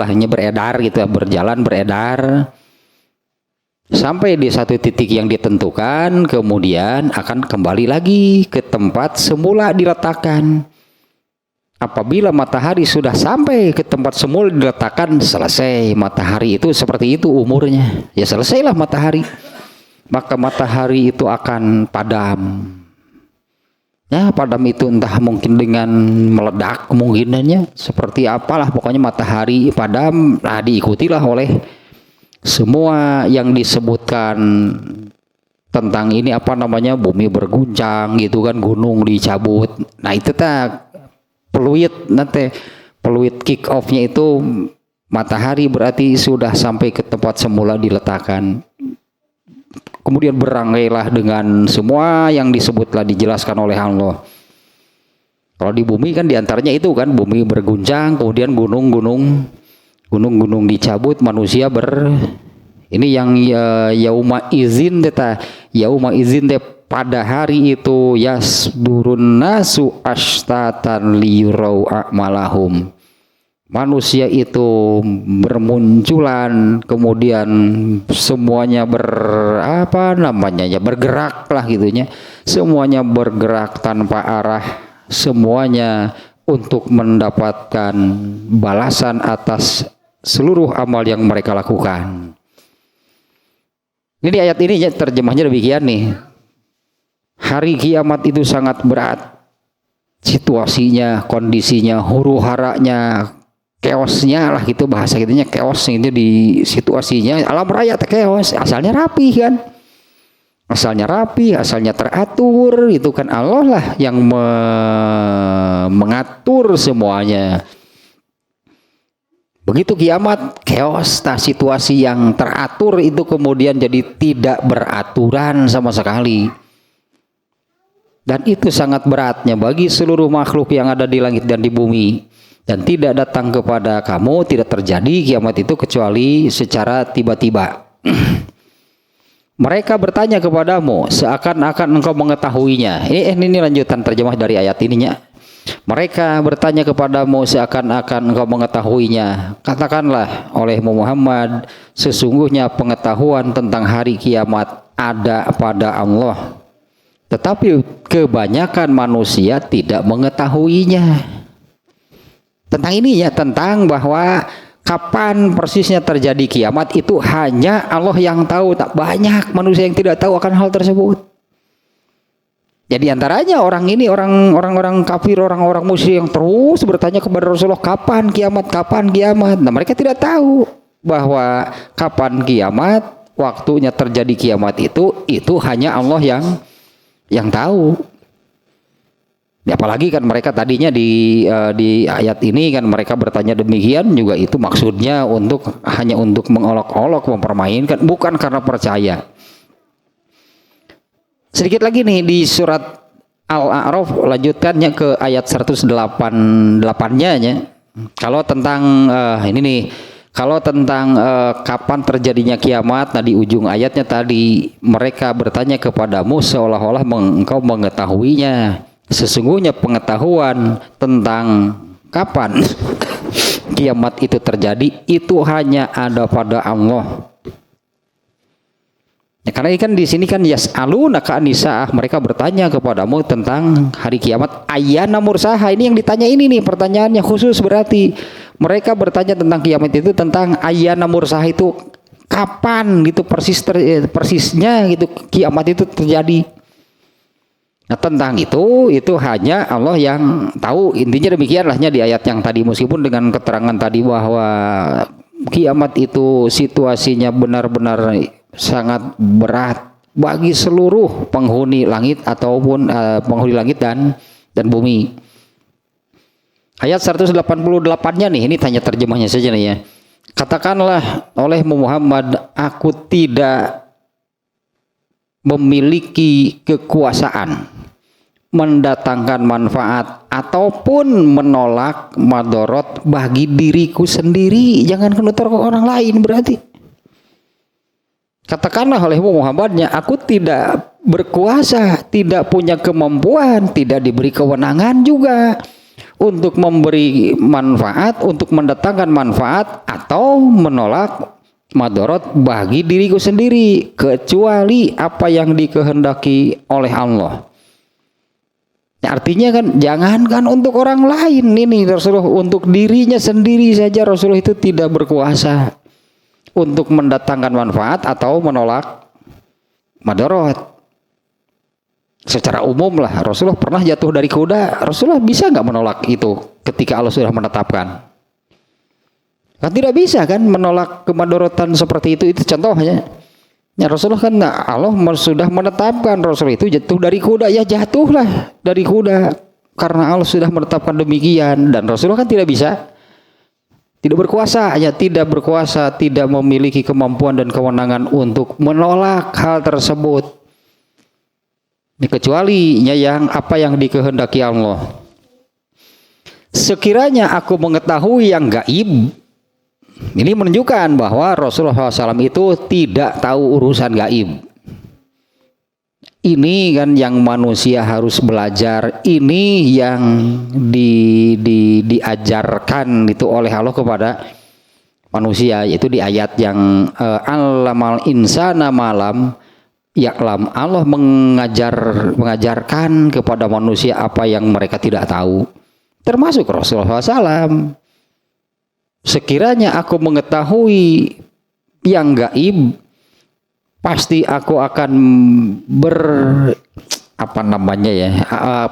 gitu, berjalan beredar. Sampai di satu titik yang ditentukan, kemudian akan kembali lagi ke tempat semula diletakkan. Apabila matahari sudah sampai ke tempat semula diletakkan, selesai matahari itu seperti itu umurnya. Ya selesailah matahari. Maka matahari itu akan padam. Ya padam itu entah mungkin dengan meledak kemungkinannya. Seperti apalah pokoknya matahari padam, diikutilah oleh semua yang disebutkan tentang ini bumi berguncang gitu kan, gunung dicabut. Nah itu peluit kick off-nya itu matahari berarti sudah sampai ke tempat semula diletakkan. Kemudian berangkailah dengan semua yang disebutlah dijelaskan oleh Allah. Kalau di bumi kan diantaranya itu kan bumi berguncang, kemudian gunung-gunung dicabut, manusia ini yang yauma izin pada hari itu yasdurun nasu ashtatan liyurau a'malahum. Manusia itu bermunculan, kemudian semuanya bergeraklah gitunya. Semuanya bergerak tanpa arah, semuanya untuk mendapatkan balasan atas seluruh amal yang mereka lakukan. Ini ayat ini terjemahnya demikian nih. Hari kiamat itu sangat berat. Situasinya, kondisinya, huru-haranya, chaosnya lah gitu, bahasa gitunya chaos itu di situasinya. Alam raya chaos, asalnya rapi kan. Asalnya teratur, itu kan Allah lah yang mengatur semuanya. Begitu kiamat, chaos, situasi yang teratur itu kemudian jadi tidak beraturan sama sekali. Dan itu sangat beratnya bagi seluruh makhluk yang ada di langit dan di bumi. Dan tidak datang kepada kamu, tidak terjadi kiamat itu kecuali secara tiba-tiba. Mereka bertanya kepadamu seakan-akan engkau mengetahuinya. Ini lanjutan terjemah dari ayat ininya. Mereka bertanya kepadamu seakan-akan engkau mengetahuinya. Katakanlah olehmu Muhammad, sesungguhnya pengetahuan tentang hari kiamat ada pada Allah. Tetapi kebanyakan manusia tidak mengetahuinya. Tentang ini ya, tentang bahwa kapan persisnya terjadi kiamat itu hanya Allah yang tahu. Tak banyak manusia yang tidak tahu akan hal tersebut. Jadi antaranya orang ini, orang-orang kafir, orang-orang musyrik yang terus bertanya kepada Rasulullah, kapan kiamat, kapan kiamat. Nah, mereka tidak tahu bahwa kapan kiamat, waktunya terjadi kiamat itu hanya Allah yang tahu. Ya, apalagi kan mereka tadinya di ayat ini kan mereka bertanya demikian juga, itu maksudnya hanya untuk mengolok-olok, mempermainkan, bukan karena percaya. Sedikit lagi nih di surat Al-A'raf, lanjutkannya ke ayat 108-nya ya. Kalau tentang ini nih, kalau tentang kapan terjadinya kiamat, nah di ujung ayatnya tadi mereka bertanya kepadamu seolah-olah engkau mengetahuinya. Sesungguhnya pengetahuan tentang kapan kiamat itu terjadi itu hanya ada pada Allah. Ya, karena ini kan di sini kan yas'alunaka an-nisaah, mereka bertanya kepadamu tentang hari kiamat, ayyana mursaha. Ini yang ditanya ini nih, pertanyaannya khusus, berarti mereka bertanya tentang kiamat itu tentang ayyana mursaha, itu kapan gitu persisnya gitu kiamat itu terjadi. Nah, tentang itu hanya Allah yang tahu. Intinya demikianlahnya di ayat yang tadi, meskipun dengan keterangan tadi bahwa kiamat itu situasinya benar-benar sangat berat bagi seluruh penghuni langit ataupun penghuni langit dan bumi. Ayat 188-nya nih, ini tanya terjemahnya saja nih ya. Katakanlah olehmu Muhammad, aku tidak memiliki kekuasaan mendatangkan manfaat ataupun menolak madorot bagi diriku sendiri. Jangan nutur ke orang lain berarti. Katakanlah olehmu Muhammadnya, aku tidak berkuasa, tidak punya kemampuan, tidak diberi kewenangan juga untuk memberi manfaat, untuk mendatangkan manfaat atau menolak madorot bagi diriku sendiri, kecuali apa yang dikehendaki oleh Allah. Artinya kan jangankan untuk orang lain, ini Rasulullah untuk dirinya sendiri saja Rasulullah itu tidak berkuasa untuk mendatangkan manfaat atau menolak madorot. Secara umum lah, Rasulullah pernah jatuh dari kuda, Rasulullah bisa nggak menolak itu ketika Allah sudah menetapkan? Kan tidak bisa kan menolak kemadorotan seperti itu contohnya. Ya, Rasulullah kan Allah sudah menetapkan Rasul itu jatuh dari kuda, ya jatuhlah dari kuda karena Allah sudah menetapkan demikian, dan Rasulullah kan tidak bisa, tidak berkuasa, ya tidak berkuasa, tidak memiliki kemampuan dan kewenangan untuk menolak hal tersebut, kecuali yang apa yang dikehendaki Allah. Sekiranya aku mengetahui yang gaib, ini menunjukkan bahwa Rasulullah SAW itu tidak tahu urusan gaib. Ini kan yang manusia harus belajar. Ini yang diajarkan itu oleh Allah kepada manusia, yaitu di ayat yang allamal insana malam ya'lam. Allah mengajarkan kepada manusia apa yang mereka tidak tahu, termasuk Rasulullah SAW. Sekiranya aku mengetahui yang gaib, pasti aku akan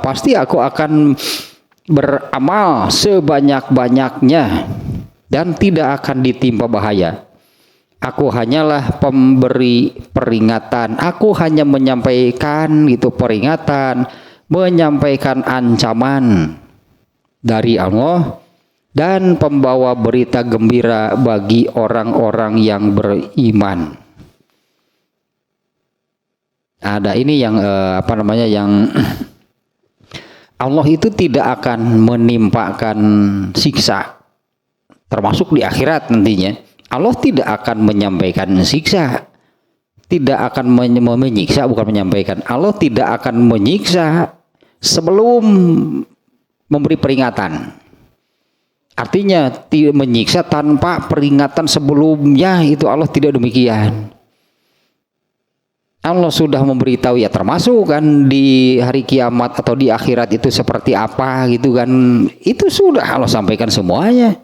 pasti aku akan beramal sebanyak-banyaknya dan tidak akan ditimpa bahaya. Aku hanyalah pemberi peringatan, aku hanya menyampaikan gitu peringatan, menyampaikan ancaman dari Allah, dan pembawa berita gembira bagi orang-orang yang beriman. Ada ini yang yang Allah itu tidak akan menimpakan siksa, termasuk di akhirat nantinya. Allah tidak akan menyampaikan siksa, tidak akan menyiksa, bukan menyampaikan. Allah tidak akan menyiksa sebelum memberi peringatan. Artinya menyiksa tanpa peringatan sebelumnya, itu Allah tidak demikian. Allah sudah memberitahu ya, termasuk kan di hari kiamat atau di akhirat itu seperti apa gitu kan, itu sudah Allah sampaikan semuanya.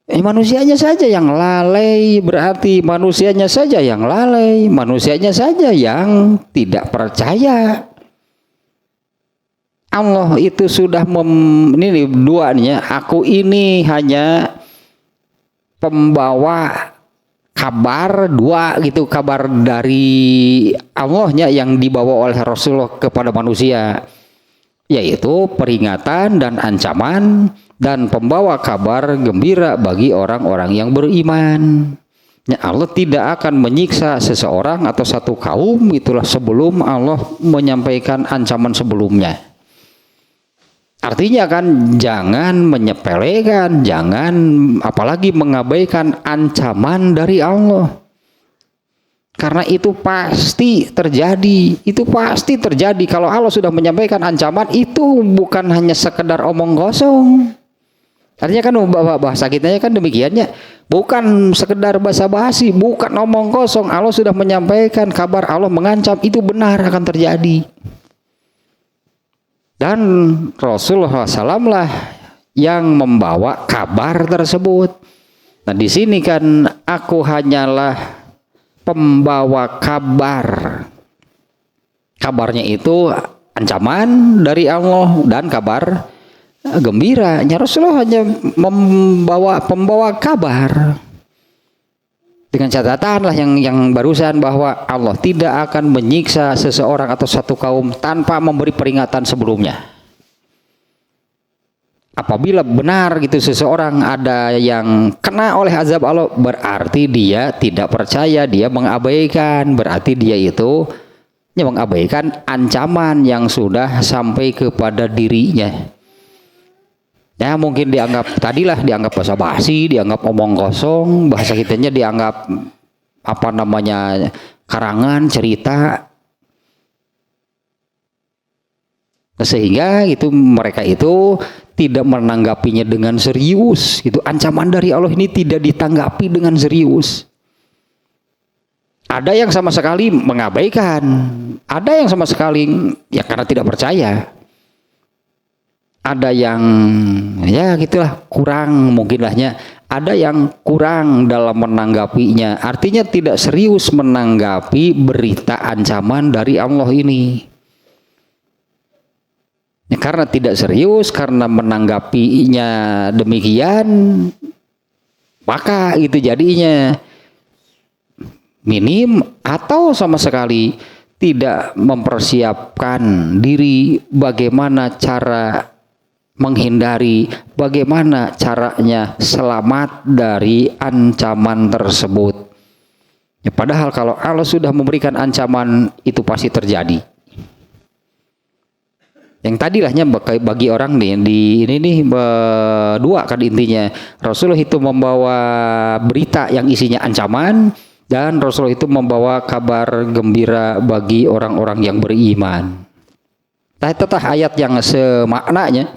Manusianya saja yang lalai, berarti manusianya saja yang lalai, manusianya saja yang tidak percaya. Allah itu sudah ini duanya, aku ini hanya pembawa kabar dua gitu, kabar dari Allahnya yang dibawa oleh Rasulullah kepada manusia, yaitu peringatan dan ancaman, dan pembawa kabar gembira bagi orang-orang yang beriman. Ya, Allah tidak akan menyiksa seseorang atau satu kaum itulah sebelum Allah menyampaikan ancaman sebelumnya. Artinya kan jangan menyepelekan, jangan apalagi mengabaikan ancaman dari Allah. Karena itu pasti terjadi, itu pasti terjadi. Kalau Allah sudah menyampaikan ancaman, itu bukan hanya sekedar omong kosong. Artinya kan bahasa kitanya kan demikiannya, bukan sekedar basa-basi, bukan omong kosong. Allah sudah menyampaikan kabar, Allah mengancam, itu benar akan terjadi. Dan Rasulullah SAW lah yang membawa kabar tersebut. Nah di sini kan aku hanyalah pembawa kabar. Kabarnya itu ancaman dari Allah dan kabar gembira. Rasulullah hanya pembawa kabar. Dengan catatan lah yang barusan, bahwa Allah tidak akan menyiksa seseorang atau satu kaum tanpa memberi peringatan sebelumnya. Apabila benar gitu seseorang ada yang kena oleh azab Allah, berarti dia tidak percaya, dia mengabaikan, berarti dia itu mengabaikan ancaman yang sudah sampai kepada dirinya. Ya mungkin dianggap tadilah dianggap basa-basi, dianggap omong kosong, bahasa kitanya dianggap apa namanya karangan cerita, sehingga itu mereka itu tidak menanggapinya dengan serius. Itu ancaman dari Allah ini tidak ditanggapi dengan serius. Ada yang sama sekali mengabaikan, ada yang sama sekali ya karena tidak percaya. Ada yang ya gitulah kurang mungkin lahnya, ada yang kurang dalam menanggapinya, artinya tidak serius menanggapi berita ancaman dari Allah ini. Ya, karena tidak serius, karena menanggapinya demikian, maka itu jadinya minim atau sama sekali tidak mempersiapkan diri bagaimana cara menghindari, bagaimana caranya selamat dari ancaman tersebut. Ya, padahal kalau Allah sudah memberikan ancaman, itu pasti terjadi. Yang tadilahnya bagi orang nih di ini nih dua kan intinya. Rasulullah itu membawa berita yang isinya ancaman, dan Rasulullah itu membawa kabar gembira bagi orang-orang yang beriman. Tetap ayat yang semaknanya.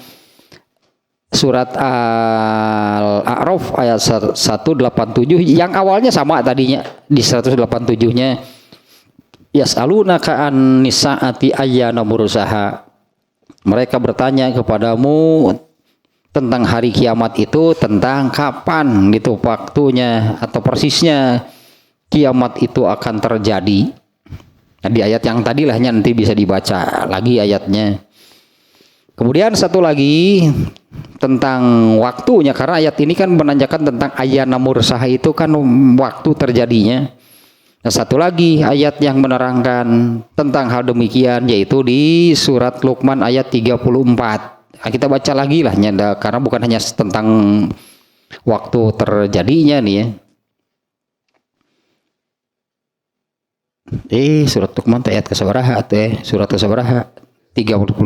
Surat Al-A'raf ayat 187 yang awalnya sama tadinya di 187-nya, yas'alunaka an-nisa'ati ayyana mursaha. Mereka bertanya kepadamu tentang hari kiamat itu, tentang kapan gitu waktunya atau persisnya kiamat itu akan terjadi. Nah, di ayat yang tadi lahnya nanti bisa dibaca lagi ayatnya. Kemudian satu lagi tentang waktunya, karena ayat ini kan menanyakan tentang ayyana mursaha, itu kan waktu terjadinya. Nah, satu lagi ayat yang menerangkan tentang hal demikian, yaitu di surat Luqman ayat 34. Nah, kita baca lagi lah nyanda, karena bukan hanya tentang waktu terjadinya nih ya. Surat Luqman ayat kesabaraha tuh surat kesabaraha 31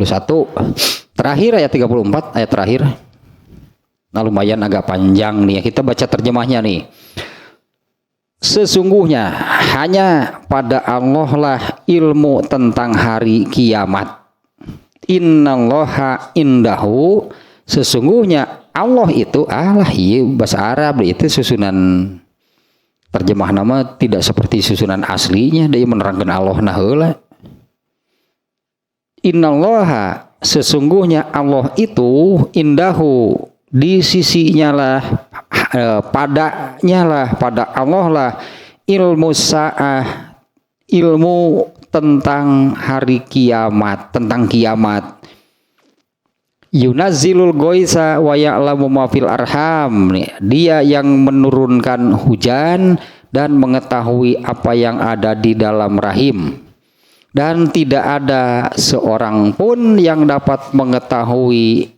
terakhir ayat 34 ayat terakhir. Nah lumayan agak panjang nih ya, kita baca terjemahnya nih. Sesungguhnya hanya pada Allah lah ilmu tentang hari kiamat. Innallaha indahu, sesungguhnya Allah itu iya bahasa Arab itu susunan terjemah nama tidak seperti susunan aslinya, dia menerangkan Allah nah heula. Innallaha, sesungguhnya Allah itu indahu, di sisinya lah, padanya lah, pada Allah lah, ilmu sa'ah, ilmu tentang hari kiamat, tentang kiamat. Yunazzilul goisa wa ya'lamu ma fil arham, dia yang menurunkan hujan dan mengetahui apa yang ada di dalam rahim. Dan tidak ada seorang pun yang dapat mengetahui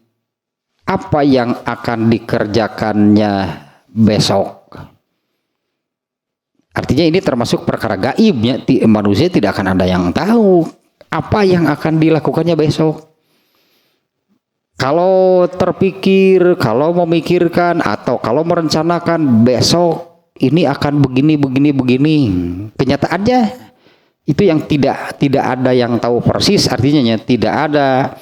apa yang akan dikerjakannya besok. Artinya ini termasuk perkara gaibnya, manusia tidak akan ada yang tahu apa yang akan dilakukannya besok. Kalau terpikir, kalau memikirkan atau kalau merencanakan besok ini akan begini, kenyataannya itu yang tidak ada yang tahu persis, artinya tidak ada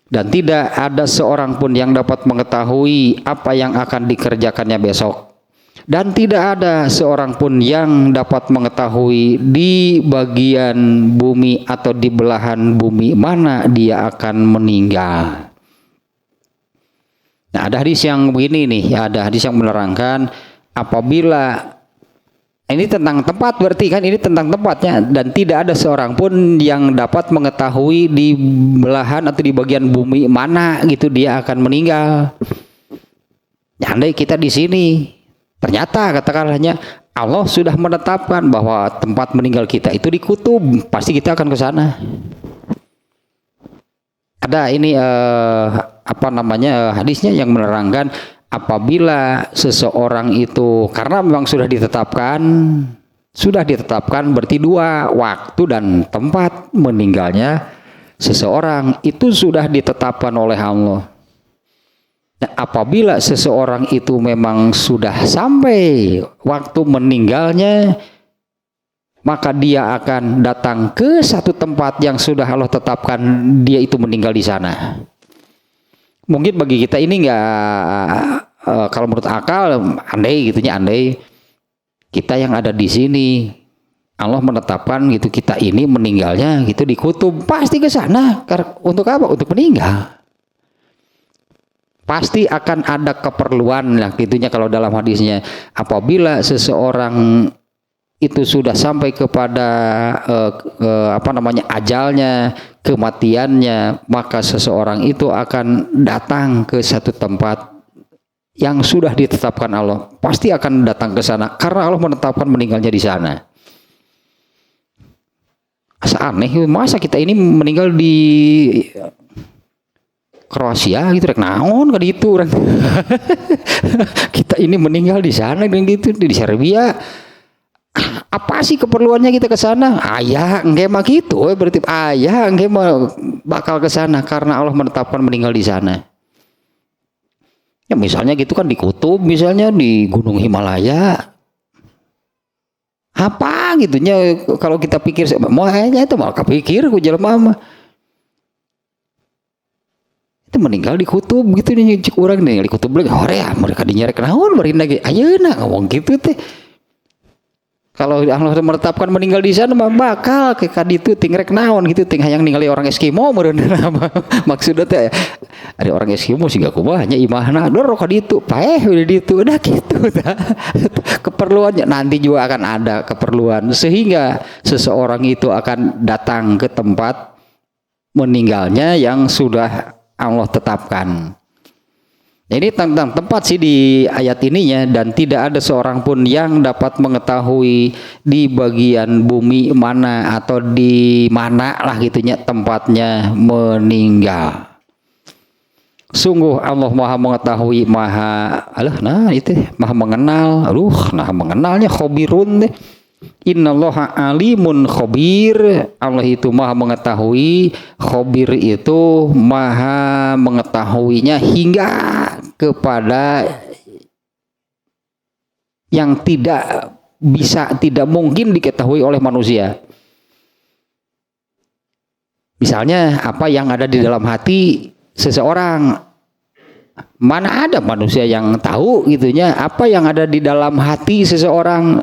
dan tidak ada seorang pun yang dapat mengetahui apa yang akan dikerjakannya besok, dan tidak ada seorang pun yang dapat mengetahui di bagian bumi atau di belahan bumi mana dia akan meninggal. Nah, ada hadis yang begini nih, ada hadis yang menerangkan apabila ini tentang tempat, berarti kan ini tentang tempatnya, dan tidak ada seorang pun yang dapat mengetahui di belahan atau di bagian bumi mana gitu dia akan meninggal. Ya, andai kita di sini, ternyata katakanlahnya Allah sudah menetapkan bahwa tempat meninggal kita itu di kutub, pasti kita akan ke sana. Ada ini hadisnya yang menerangkan apabila seseorang itu, karena memang sudah ditetapkan berarti dua, waktu dan tempat meninggalnya seseorang itu sudah ditetapkan oleh Allah. Nah, apabila seseorang itu memang sudah sampai waktu meninggalnya, maka dia akan datang ke satu tempat yang sudah Allah tetapkan dia itu meninggal di sana. Mungkin bagi kita ini kalau menurut akal andai kita yang ada di sini Allah menetapkan gitu kita ini meninggalnya gitu di kutub, pasti ke sana. Untuk apa? Untuk meninggal. Pasti akan ada keperluan lah gitunya kalau dalam hadisnya. Apabila seseorang itu sudah sampai kepada ajalnya, kematiannya, maka seseorang itu akan datang ke satu tempat yang sudah ditetapkan Allah. Pasti akan datang ke sana karena Allah menetapkan meninggalnya di sana. Asa aneh, masa kita ini meninggal di Kroasia gitu, rek naon ka ditu orang. Kita ini meninggal di sana dan gitu di Serbia. Apa sih keperluannya kita ke sana? Ayah enggak mah gitu, berarti ayah enggak mah bakal ke sana karena Allah menetapkan meninggal di sana. Ya misalnya gitu kan di kutub, misalnya di Gunung Himalaya. Apa gitunya kalau kita pikir mau itu malah kepikir ku jelema mah. Itu meninggal di kutub gitu nih cek urang nih di kutub lagi horea mereka dinyarek naon bari lagi ayeuna ngomong gitu teh. Kalau Allah menetapkan meninggal di sana mah bakal ke kaditu ting rek naon gitu ting hayang ningali orang Eskimo meureun maksudnya teh ada orang Eskimo sih gak kumaha nya imahna dor kaditu paeh di ditu udah gitu tah. Keperluannya nanti juga akan ada keperluan sehingga seseorang itu akan datang ke tempat meninggalnya yang sudah Allah tetapkan. Ini tentang tempat sih di ayat ininya, dan tidak ada seorang pun yang dapat mengetahui di bagian bumi mana atau di mana lah gitunya tempatnya meninggal. Sungguh Allah Maha mengetahui, maha mengenal. Mengenalnya khabirun deh. Innallaha alimun khabir, Allah itu maha mengetahui, khabir itu maha mengetahuinya hingga kepada yang tidak mungkin diketahui oleh manusia. Misalnya apa yang ada di dalam hati seseorang. Mana ada manusia yang tahu gitunya apa yang ada di dalam hati seseorang.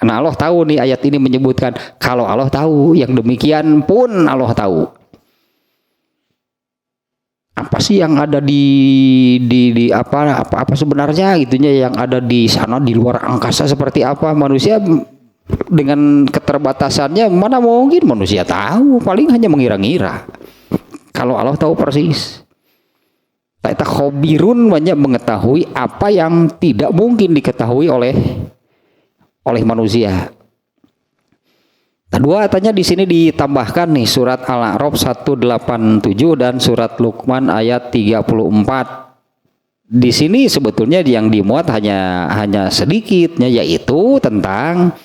Nah Allah tahu nih, ayat ini menyebutkan kalau Allah tahu, yang demikian pun Allah tahu. Apa sih yang ada di apa sebenarnya gitunya yang ada di sana di luar angkasa seperti apa? Manusia dengan keterbatasannya mana mungkin manusia tahu, paling hanya mengira-ngira. Kalau Allah tahu persis. Kita khobirun, banyak mengetahui apa yang tidak mungkin diketahui oleh manusia. Kedua, tanya di sini ditambahkan nih surat Al-A'raf 187 dan surat Luqman ayat 34. Di sini sebetulnya yang dimuat hanya sedikitnya, yaitu tentang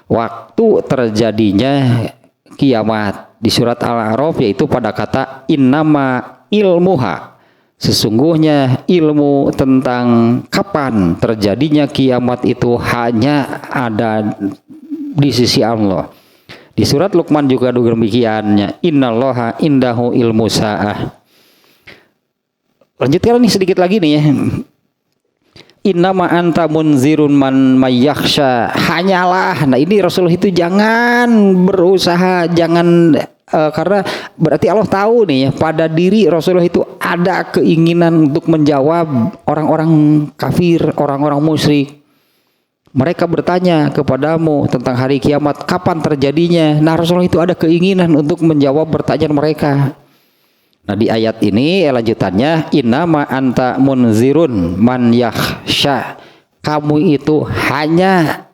waktu terjadinya kiamat. Di surat Al-A'raf yaitu pada kata innama ilmuha. Sesungguhnya ilmu tentang kapan terjadinya kiamat itu hanya ada di sisi Allah. Di surat Luqman juga demikiannya, innallaha indahu ilmu sa'ah. Lanjutkan nih sedikit lagi nih ya. Innama anta munzirun man mayyakhsha. Hanyalah, nah ini Rasulullah itu jangan berusaha, jangan karena berarti Allah tahu nih ya, pada diri Rasulullah itu ada keinginan untuk menjawab orang-orang kafir, orang-orang musyrik. Mereka bertanya kepadamu tentang hari kiamat, kapan terjadinya? Nah Rasulullah itu ada keinginan untuk menjawab pertanyaan mereka. Nah di ayat ini lanjutannya, innama anta munzirun man yakhsha. Kamu itu hanya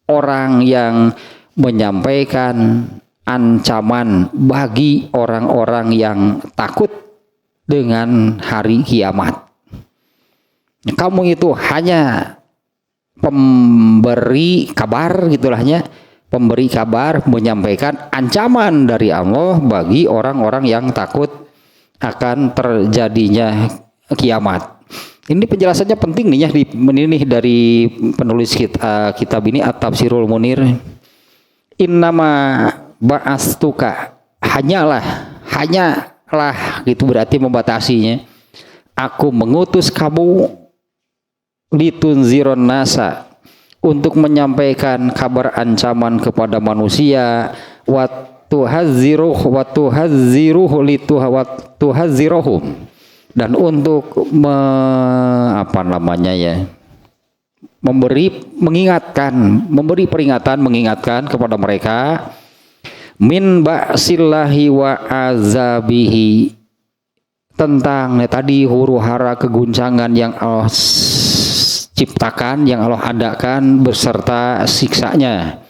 orang yang menyampaikan ancaman bagi orang-orang yang takut dengan hari kiamat. Kamu itu hanya pemberi kabar gitulahnya, pemberi kabar, menyampaikan ancaman dari Allah bagi orang-orang yang takut akan terjadinya kiamat. Ini penjelasannya penting nih ya, ini dari penulis kitab ini At-Tafsirul Munir. Innama ba'astuka, hanyalah gitu berarti membatasinya. Aku mengutus kamu litunziron nasa, untuk menyampaikan kabar ancaman kepada manusia, wa tuhazziruhum, dan untuk memberi peringatan, mengingatkan kepada mereka min ba'sillahi wa azabihi, tentang tadi huru hara keguncangan yang Allah ciptakan, yang Allah adakan beserta siksanya.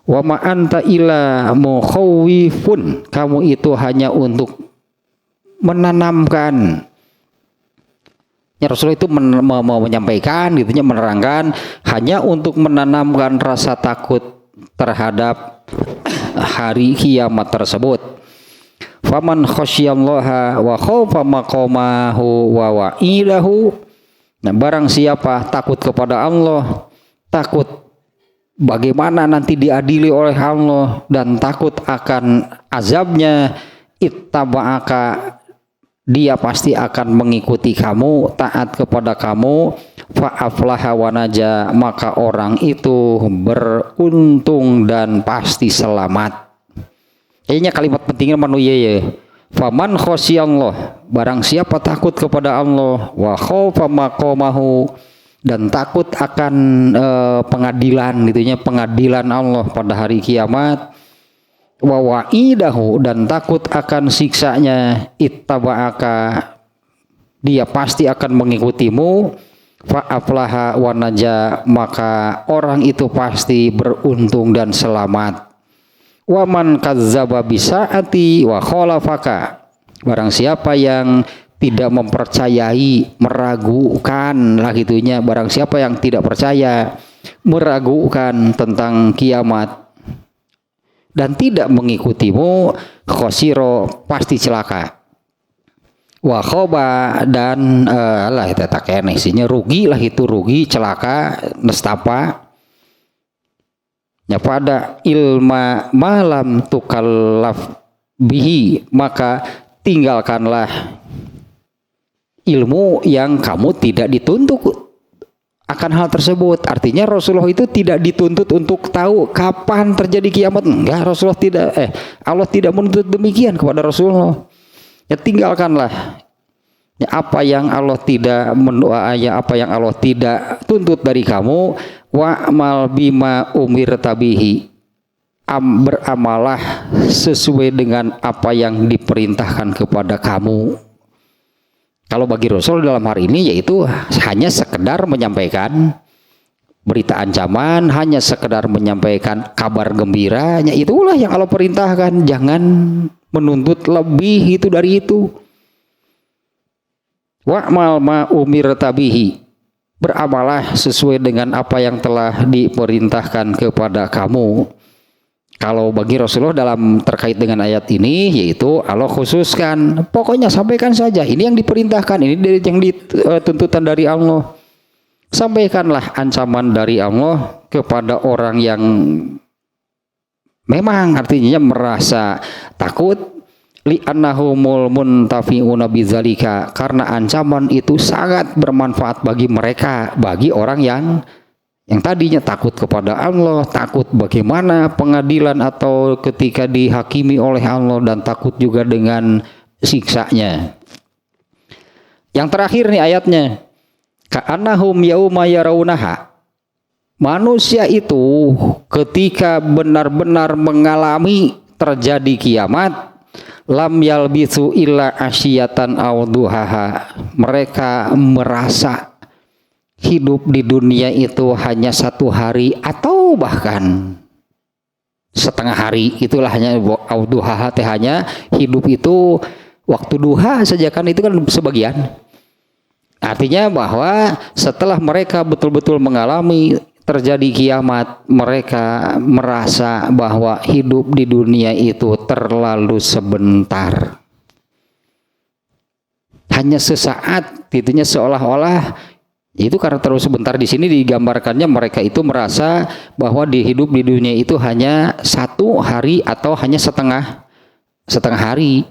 Wa ma anta illa mukhawifun, kamu itu hanya untuk menanamkan. Ya, Rasulullah itu menyampaikan gitunya, menerangkan hanya untuk menanamkan rasa takut terhadap hari kiamat tersebut. Faman khasyallaha wa khaufa maqamahu wa wa'idahu. Nah, barang siapa takut kepada Allah, takut bagaimana nanti diadili oleh Allah, dan takut akan azabnya, ittaba'aka, dia pasti akan mengikuti kamu, taat kepada kamu, fa'aflaha wa naja, maka orang itu beruntung dan pasti selamat. Kayaknya kalimat pentingnya manusia ya. Faman khosyallah, barang siapa takut kepada Allah, wa khaufa maqamahu, dan takut akan pengadilan gitunya, pengadilan Allah pada hari kiamat, wa wa'idahu, dan takut akan siksanya, ittaba'aka, dia pasti akan mengikutimu, fa'aflaha wa naja, maka orang itu pasti beruntung dan selamat. Waman kazzaba bisaati wa khalafaka, barang siapa yang tidak mempercayai, meragukan lah gitunya, barang siapa yang tidak percaya, meragukan tentang kiamat dan tidak mengikutimu, khosiro, pasti celaka. Wa khoba, dan lah itu tak kene isinya rugi lah, itu rugi, celaka, nestapa. Ya pada ilma malam tukallaf bihi, maka tinggalkanlah ilmu yang kamu tidak dituntut akan hal tersebut. Artinya Rasulullah itu tidak dituntut untuk tahu kapan terjadi kiamat. Enggak, Rasulullah tidak Allah tidak menuntut demikian kepada Rasulullah. Ya tinggalkanlah ya, apa yang Allah tidak apa yang Allah tidak tuntut dari kamu. Wa'mal bima umirta bihi, beramalah sesuai dengan apa yang diperintahkan kepada kamu. Kalau bagi Rasul dalam hari ini yaitu hanya sekedar menyampaikan berita ancaman, hanya sekedar menyampaikan kabar gembiranya, itulah yang Allah perintahkan. Jangan menuntut lebih itu dari itu. Wa'mal ma umirta bihi, beramalah sesuai dengan apa yang telah diperintahkan kepada kamu. Kalau bagi Rasulullah dalam terkait dengan ayat ini, yaitu Allah khususkan, pokoknya sampaikan saja, ini yang diperintahkan, ini yang dituntutan dari Allah. Sampaikanlah ancaman dari Allah kepada orang yang memang artinya merasa takut, li'annahumul muntafi'una bidzalika, karena ancaman itu sangat bermanfaat bagi mereka, bagi orang yang tadinya takut kepada Allah, takut bagaimana pengadilan atau ketika dihakimi oleh Allah, dan takut juga dengan siksanya. Yang terakhir nih ayatnya, ka'annahum yauma yarawunaha, manusia itu ketika benar-benar mengalami terjadi kiamat, lam yalbisu illa asyiyatan aw duhaha, mereka merasa hidup di dunia itu hanya satu hari atau bahkan setengah hari. Itulah hanya duha, hanya hidup itu waktu duha saja, kan itu kan sebagian. Artinya bahwa setelah mereka betul-betul mengalami terjadi kiamat, mereka merasa bahwa hidup di dunia itu terlalu sebentar, hanya sesaat. Itunya seolah-olah itu karena terus sebentar. Di sini digambarkannya mereka itu merasa bahwa hidup di dunia itu hanya satu hari atau hanya setengah hari.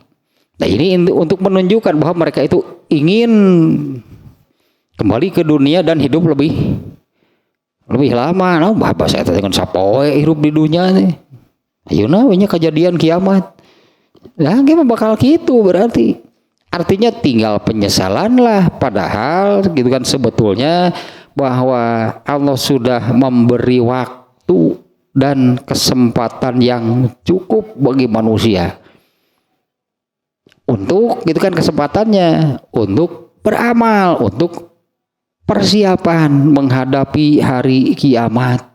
Nah ini untuk menunjukkan bahwa mereka itu ingin kembali ke dunia dan hidup lebih lama. Nah, bapak saya dengan sapoe hidup di dunia nih. Ayo namanya kejadian kiamat. Nah, gimana bakal gitu berarti? Artinya tinggal penyesalan lah, padahal gitu kan sebetulnya bahwa Allah sudah memberi waktu dan kesempatan yang cukup bagi manusia untuk gitu kan, kesempatannya untuk beramal, untuk persiapan menghadapi hari kiamat.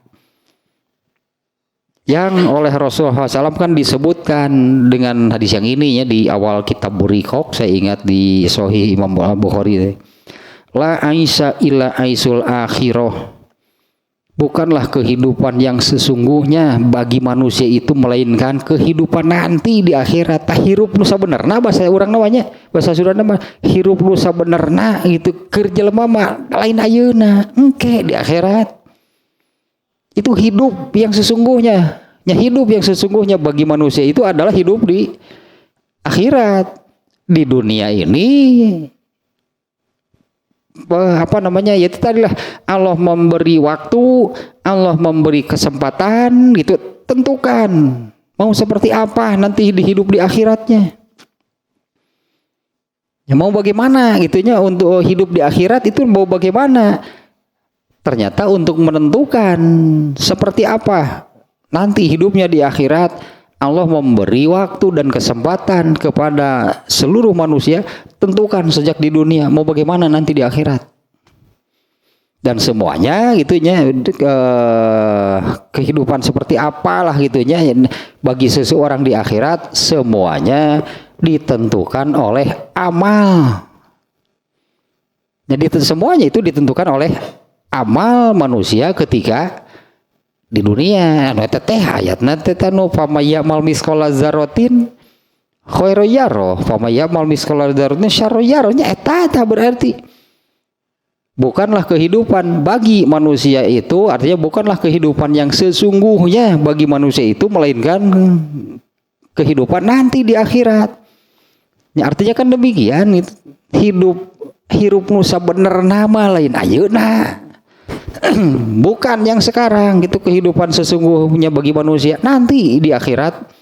Yang oleh Rasulullah SAW kan disebutkan dengan hadis yang ini ya, di awal kitab Buriqoq, saya ingat di Sahih Imam Bukhari, la aisha illa aisul akhirah, bukanlah kehidupan yang sesungguhnya bagi manusia itu melainkan kehidupan nanti di akhirat. Hirup nu sabenerna, bahasa urang namanya, bahasa Sunda nama hirup nu sabenerna itu kerja lemah lain ayeuna engke di akhirat. Itu hidup yang sesungguhnya. Ya, hidup yang sesungguhnya bagi manusia itu adalah hidup di akhirat. Di dunia ini ya itu tadilah Allah memberi waktu, Allah memberi kesempatan gitu, tentukan mau seperti apa nanti di hidup di akhiratnya. Ya mau bagaimana gitunya untuk hidup di akhirat itu, mau bagaimana? Ternyata untuk menentukan seperti apa nanti hidupnya di akhirat, Allah memberi waktu dan kesempatan kepada seluruh manusia. Tentukan sejak di dunia mau bagaimana nanti di akhirat. Dan semuanya gitunya kehidupan seperti apalah gitunya bagi seseorang di akhirat, semuanya ditentukan oleh amal. Jadi semuanya itu ditentukan oleh amal manusia ketika di dunia. Anu eta teh ayatna teh tanu famayamal misqala dzarratin khairu yaro, famayamal misqala dzarratin syarru yaro, nya eta berarti bukanlah kehidupan bagi manusia itu, artinya bukanlah kehidupan yang sesungguhnya bagi manusia itu, melainkan kehidupan nanti di akhirat. Ya, artinya kan demikian, hidup nusa bener nama lain ayeuna. Bukan yang sekarang gitu, kehidupan sesungguhnya bagi manusia nanti di akhirat.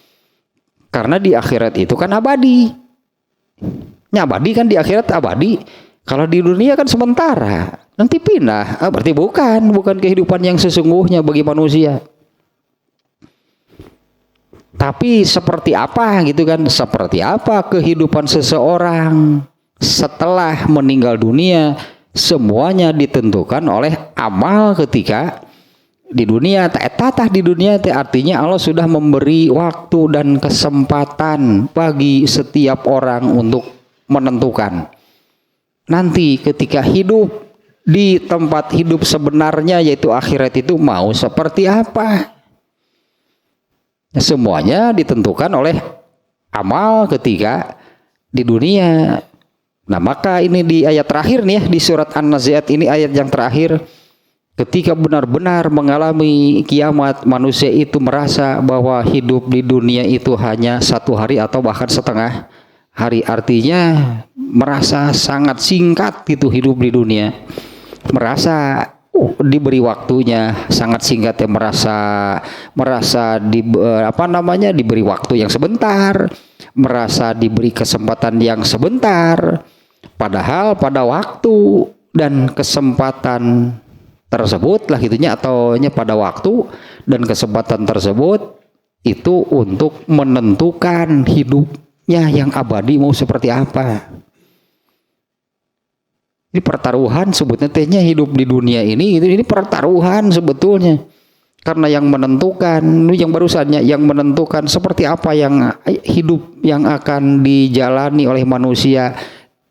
Karena di akhirat itu kan abadi. Abadi kan di akhirat abadi. Kalau di dunia kan sementara, nanti pindah. Berarti bukan kehidupan yang sesungguhnya bagi manusia. Tapi seperti apa gitu kan? Seperti apa kehidupan seseorang setelah meninggal dunia? Semuanya ditentukan oleh amal ketika di dunia. Tatah di dunia artinya Allah sudah memberi waktu dan kesempatan bagi setiap orang untuk menentukan nanti ketika hidup di tempat hidup sebenarnya, yaitu akhirat, itu mau seperti apa. Semuanya ditentukan oleh amal ketika di dunia. Nah, maka ini di ayat terakhir nih ya, di surat An-Nazi'at ini ayat yang terakhir, ketika benar-benar mengalami kiamat, manusia itu merasa bahwa hidup di dunia itu hanya 1 hari atau bahkan setengah hari. Artinya merasa sangat singkat gitu hidup di dunia. Merasa diberi waktunya sangat singkat ya, merasa diberi waktu yang sebentar, merasa diberi kesempatan yang sebentar. Padahal pada waktu dan kesempatan tersebut lah gitunya, atau pada waktu dan kesempatan tersebut itu untuk menentukan hidupnya yang abadi mau seperti apa. Ini pertaruhan sebetulnya tehnya hidup di dunia ini pertaruhan sebetulnya. Karena yang menentukan, yang barusannya yang menentukan seperti apa yang hidup yang akan dijalani oleh manusia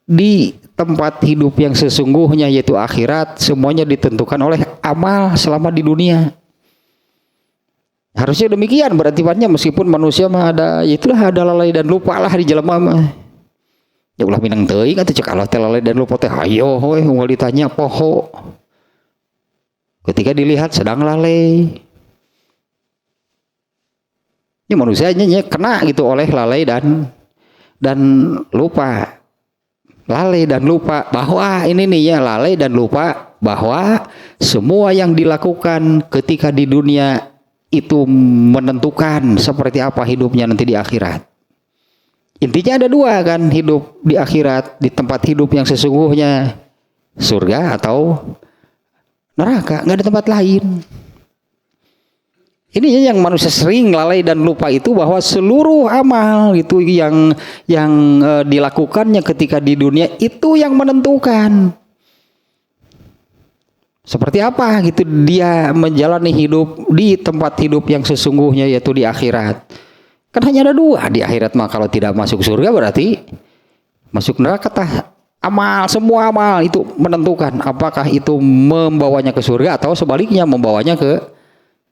di tempat hidup yang sesungguhnya, yaitu akhirat, semuanya ditentukan oleh amal selama di dunia. Harusnya demikian berarti meskipun manusia mah ada lalai dan lupa lah di jelema mah. Ya ulah minang teuing atuh cek Allah teh lalai dan lupa teh hayo we unggal ditanya poho. Ketika dilihat sedang lalai. Ini manusianya kena gitu oleh lalai dan lupa. Lalai dan lupa bahwa ini nih ya, lalai dan lupa bahwa semua yang dilakukan ketika di dunia itu menentukan seperti apa hidupnya nanti di akhirat. Intinya ada 2 kan, hidup di akhirat, di tempat hidup yang sesungguhnya, surga atau neraka, nggak ada tempat lain. Ini yang manusia sering lalai dan lupa itu, bahwa seluruh amal itu yang dilakukannya ketika di dunia itu yang menentukan seperti apa gitu dia menjalani hidup di tempat hidup yang sesungguhnya, yaitu di akhirat. Kan hanya ada 2 di akhirat mah, kalau tidak masuk surga berarti masuk neraka. Amal, semua amal itu menentukan apakah itu membawanya ke surga atau sebaliknya membawanya ke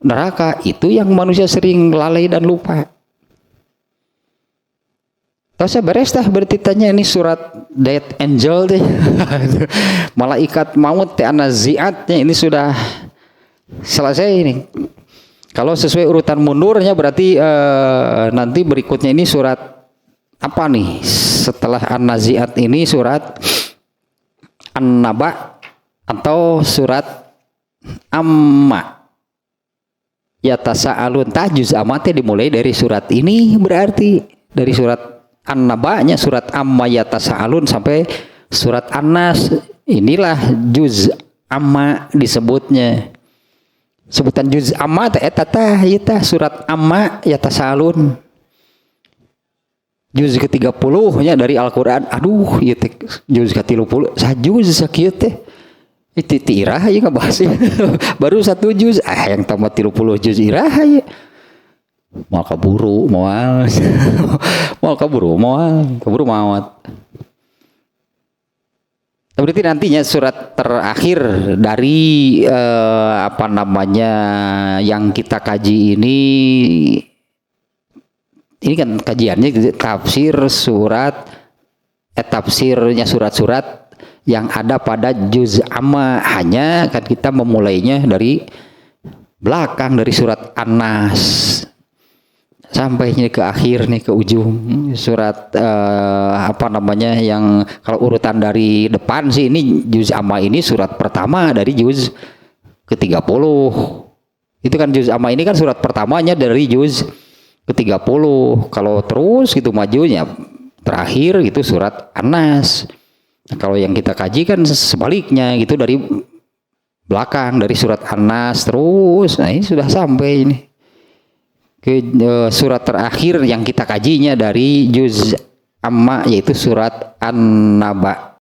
neraka. Itu yang manusia sering lalai dan lupa. Terus beres dah berarti tanya ini surat Death Angel deh. Malaikat maut teh An-Nazi'atnya ini sudah selesai ini. Kalau sesuai urutan mundurnya berarti nanti berikutnya ini surat apa nih? Setelah An-Nazi'at ini surat An-Naba atau surat Amma. Ya tasa'alun, juz amatnya dimulai dari surat ini, berarti dari surat An-Naba'nya, surat Amma ya tasa'alun sampai surat An-Nas. Inilah juz Amma disebutnya. Sebutan juz Amma eta surat Amma ya tasa'alun. Juz ke-30 nya dari Al-Qur'an. Aduh, ieu teh juz ke-30 sajuz sakieu teh. Itu irah ya ngebahas ya. Baru 1 juz, yang tamat 30 juz irah ya. Mau kaburu, mau kaburu maut. Berarti nantinya surat terakhir dari yang kita kaji ini kan kajiannya tafsirnya surat-surat yang ada pada juz amma, hanya kan kita memulainya dari belakang dari surat An-Nas sampai ke akhir nih, ke ujung surat apa namanya, yang kalau urutan dari depan sih ini juz amma ini surat pertama dari juz ke-30. Itu kan juz amma ini kan surat pertamanya dari juz ke-30. Kalau terus gitu majunya terakhir itu surat An-Nas. Nah, kalau yang kita kaji kan sebaliknya gitu, dari belakang dari surat An-Nas terus. Nah, ini sudah sampai ini ke surat terakhir yang kita kajinya dari juz amma, yaitu surat An-Naba.